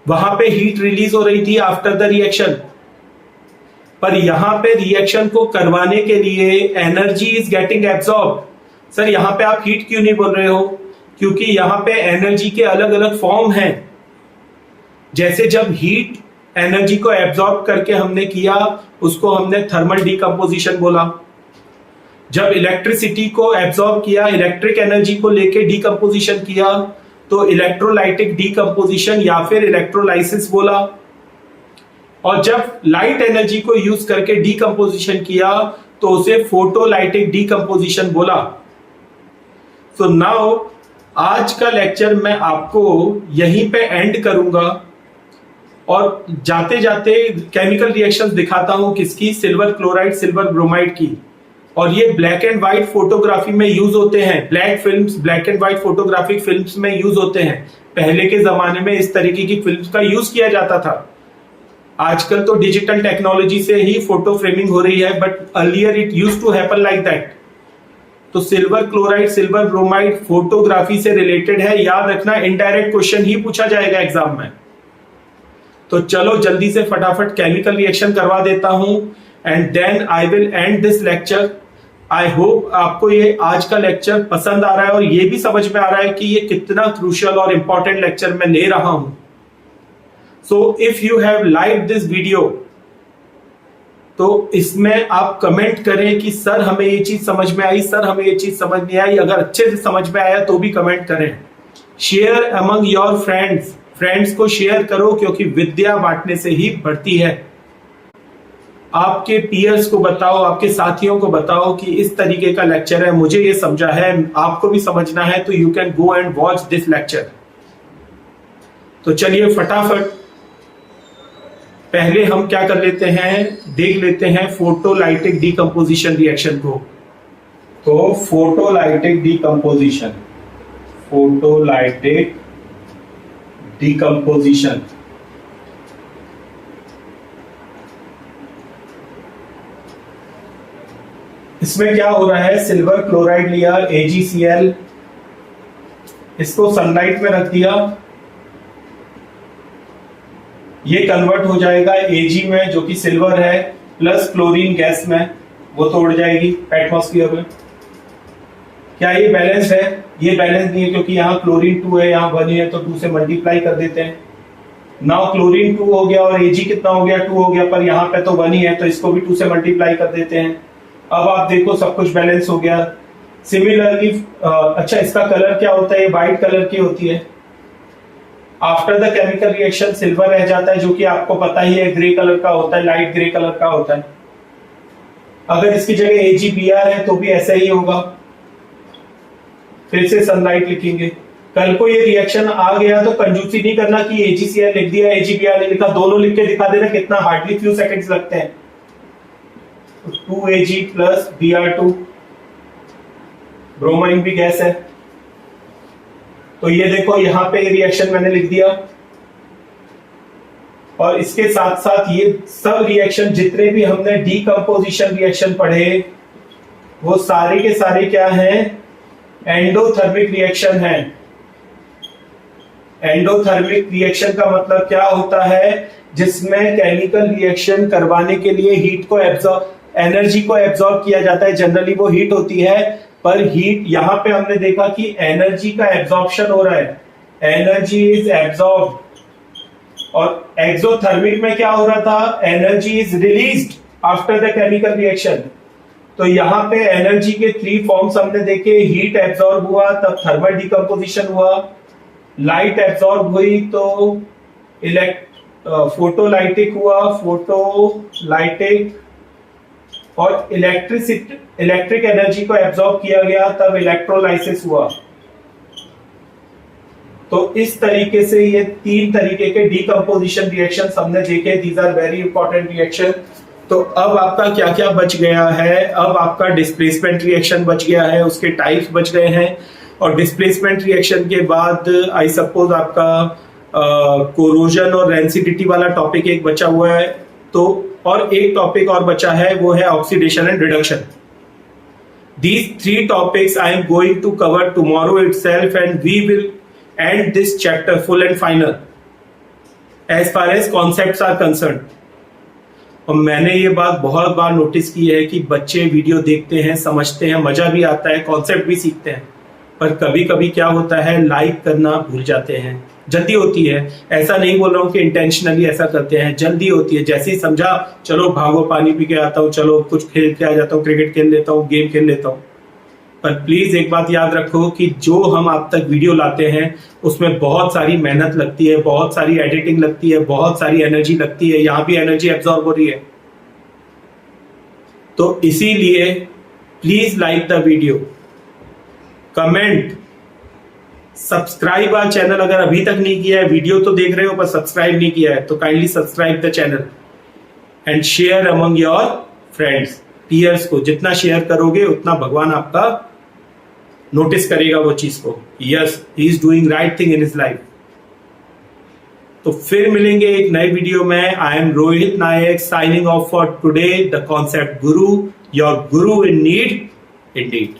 वहां पे हीट रिलीज हो रही थी आफ्टर द रिएक्शन। पर यहां पे रिएक्शन को करवाने के लिए energy is getting absorb. Sir यहां पे आप हीट क्यों नहीं बोल रहे हो, क्योंकि यहां पे एनर्जी के अलग अलग फॉर्म हैं। जैसे जब हीट एनर्जी को एब्जॉर्ब करके हमने किया उसको हमने थर्मल डीकंपोजिशन बोला, जब इलेक्ट्रिसिटी को एब्जॉर्ब किया, इलेक्ट्रिक एनर्जी को लेके डीकंपोजिशन किया तो इलेक्ट्रोलाइटिक डीकंपोजिशन या फिर इलेक्ट्रोलाइसिस बोला, और जब लाइट एनर्जी को यूज करके डीकंपोजिशन किया तो उसे फोटोलाइटिक डीकंपोजिशन बोला। सो नाउ आज का लेक्चर मैं आपको यहीं पे एंड करूंगा और जाते जाते केमिकल रिएक्शंस दिखाता हूं किसकी, सिल्वर क्लोराइड, सिल्वर ब्रोमाइड की। और ये ब्लैक एंड व्हाइट फोटोग्राफी में यूज होते हैं, black films, black and white photographic films में यूज होते हैं। पहले के जमाने में इस तरीके की फिल्म्स का यूज किया जाता था। आजकल तो डिजिटल टेक्नोलॉजी से ही फोटो फ्रेमिंग हो रही है, but earlier it used to happen like that. तो silver chloride, silver bromide photography से रिलेटेड है, याद रखना इनडायरेक्ट क्वेश्चन ही पूछा जाएगा एग्जाम में। तो चलो जल्दी से फटाफट केमिकल रिएक्शन करवा देता हूं and then I will end this lecture. I hope आपको ये आज का लेक्चर पसंद आ रहा है और ये भी समझ में आ रहा है कि ये कितना क्रूशियल और इंपॉर्टेंट लेक्चर मैं ले रहा हूं। So if you have like this video तो इसमें आप कमेंट करें कि सर हमें ये चीज समझ में आई, सर हमें ये चीज समझ नहीं आई। अगर अच्छे से समझ में आया तो भी कमेंट करें। Share among your friends, friends को शेयर करो क्योंकि विद्या बांटने से ही बढ़ती है। आपके पीयर्स को बताओ, आपके साथियों को बताओ कि इस तरीके का लेक्चर है, मुझे ये समझा है, आपको भी समझना है, तो you can go and watch this lecture. तो चलिए फटाफट पहले हम क्या कर लेते हैं, देख लेते हैं फोटोलाइटिक डीकंपोजिशन रिएक्शन को। तो फोटोलाइटिक डीकंपोजिशन, फोटोलाइटिक डीकंपोजिशन, इसमें क्या हो रहा है, सिल्वर क्लोराइड लिया AgCl, इसको सनलाइट में रख दिया, ये कन्वर्ट हो जाएगा Ag में जो कि सिल्वर है, प्लस क्लोरीन गैस में, वो तो उड़ जाएगी एटमॉस्फेयर में। क्या ये बैलेंस है? ये बैलेंस नहीं है क्योंकि यहाँ क्लोरीन 2 है, यहाँ 1 है, तो 2 से मल्टीप्लाई कर देते हैं। नाउ क्लोरीन 2 हो गया और Ag कितना हो गया, 2 हो गया, पर यहाँ पे तो 1 ही है, तो इसको भी 2 से मल्टीप्लाई कर देते हैं। अब आप देखो सब कुछ बैलेंस हो गया। सिमिलरली अच्छा इसका कलर क्या होता है, ये व्हाइट कलर की होती है। After the chemical reaction silver रह जाता है जो कि आपको पता ही है ग्रे कलर का होता है, लाइट ग्रे कलर का होता है। अगर इसकी जगह AgBr है तो भी ऐसा ही होगा। फिर से सनलाइट लिखेंगे। कल को ये रिएक्शन आ गया तो कंजूसी नहीं करना कि AgCl लिख दिया, AgBr नहीं लिखा, दोनों लिख के दिखा देना, कितना हार्डली फ्यू सेकंड्स लगते हैं। 2Ag प्लस Br2, ब्रोमाइन भी गैस है, तो ये देखो यहां पे रिएक्शन मैंने लिख दिया। और इसके साथ साथ ये सब रिएक्शन जितने भी हमने डीकंपोजिशन रिएक्शन पढ़े वो सारे के सारे क्या हैं, एंडोथर्मिक रिएक्शन है। एंडोथर्मिक रिएक्शन का मतलब क्या होता है, जिसमें केमिकल रिएक्शन करवाने के लिए हीट को एनर्जी को एब्जॉर्ब किया जाता है। जनरली वो हीट होती है, पर हीट यहां पे हमने देखा कि एनर्जी का एब्जॉर्प्शन हो रहा है, एनर्जी इज एब्जॉर्ब। और एक्सोथर्मिक में क्या हो रहा था, energy is released after the chemical reaction. तो यहां पे एनर्जी के 3 फॉर्म्स हमने देखे, हीट एब्जॉर्ब हुआ तब थर्मल डिकम्पोजिशन हुआ, लाइट एब्जॉर्ब हुई तो फोटोलाइटिक हुआ, फोटोलाइटिक, और इलेक्ट्रिक एनर्जी को एब्जॉर्ब किया गया तब इलेक्ट्रोलाइसिस हुआ। तो इस तरीके से ये 3 तरीके के डीकंपोजिशन रिएक्शंस हमने देखे। These are very important reaction. तो अब आपका क्या क्या बच गया है, अब आपका डिस्प्लेसमेंट रिएक्शन बच गया है, उसके टाइप्स बच गए हैं। और डिस्प्लेसमेंट रिएक्शन के बाद आई सपोज आपका कोरोजन और रेंसिडिटी वाला टॉपिक एक बचा हुआ है। तो और एक टॉपिक और बचा है, वो है oxidation and reduction. These 3 topics I am going to cover tomorrow itself, and we will end this chapter full and final as far as concepts are concerned. और मैंने ये बात बहुत बार नोटिस की है कि बच्चे वीडियो देखते हैं, समझते हैं, मजा भी आता है, कॉन्सेप्ट भी सीखते हैं, पर कभी कभी क्या होता है, लाइक करना भूल जाते हैं। जल्दी होती है, ऐसा नहीं बोल रहा हूँ कि इंटेंशनली ऐसा करते हैं, जल्दी होती है। जैसे ही समझा, चलो भागो पानी पी के आता हूँ, चलो कुछ खेल के आ जाता हूँ, क्रिकेट खेल लेता हूँ, गेम खेल लेता हूँ। पर प्लीज एक बात याद रखो कि जो हम आप तक वीडियो लाते हैं उसमें बहुत सारी मेहनत लगती है, बहुत सारी एडिटिंग लगती है, बहुत सारी एनर्जी लगती है। यहाँ भी एनर्जी एब्जॉर्ब हो रही है। तो इसीलिए please like the video, comment, subscribe our channel अगर अभी तक नहीं किया है। वीडियो तो देख रहे हो पर सब्सक्राइब नहीं किया है, तो kindly subscribe the channel and share among your friends, peers को। जितना शेयर करोगे उतना भगवान आपका नोटिस करेगा वो चीज को, yes he is doing right thing in his life. तो फिर मिलेंगे एक नए वीडियो में। I am Rohit Nayak signing off for today, the concept guru, your guru in need Indeed.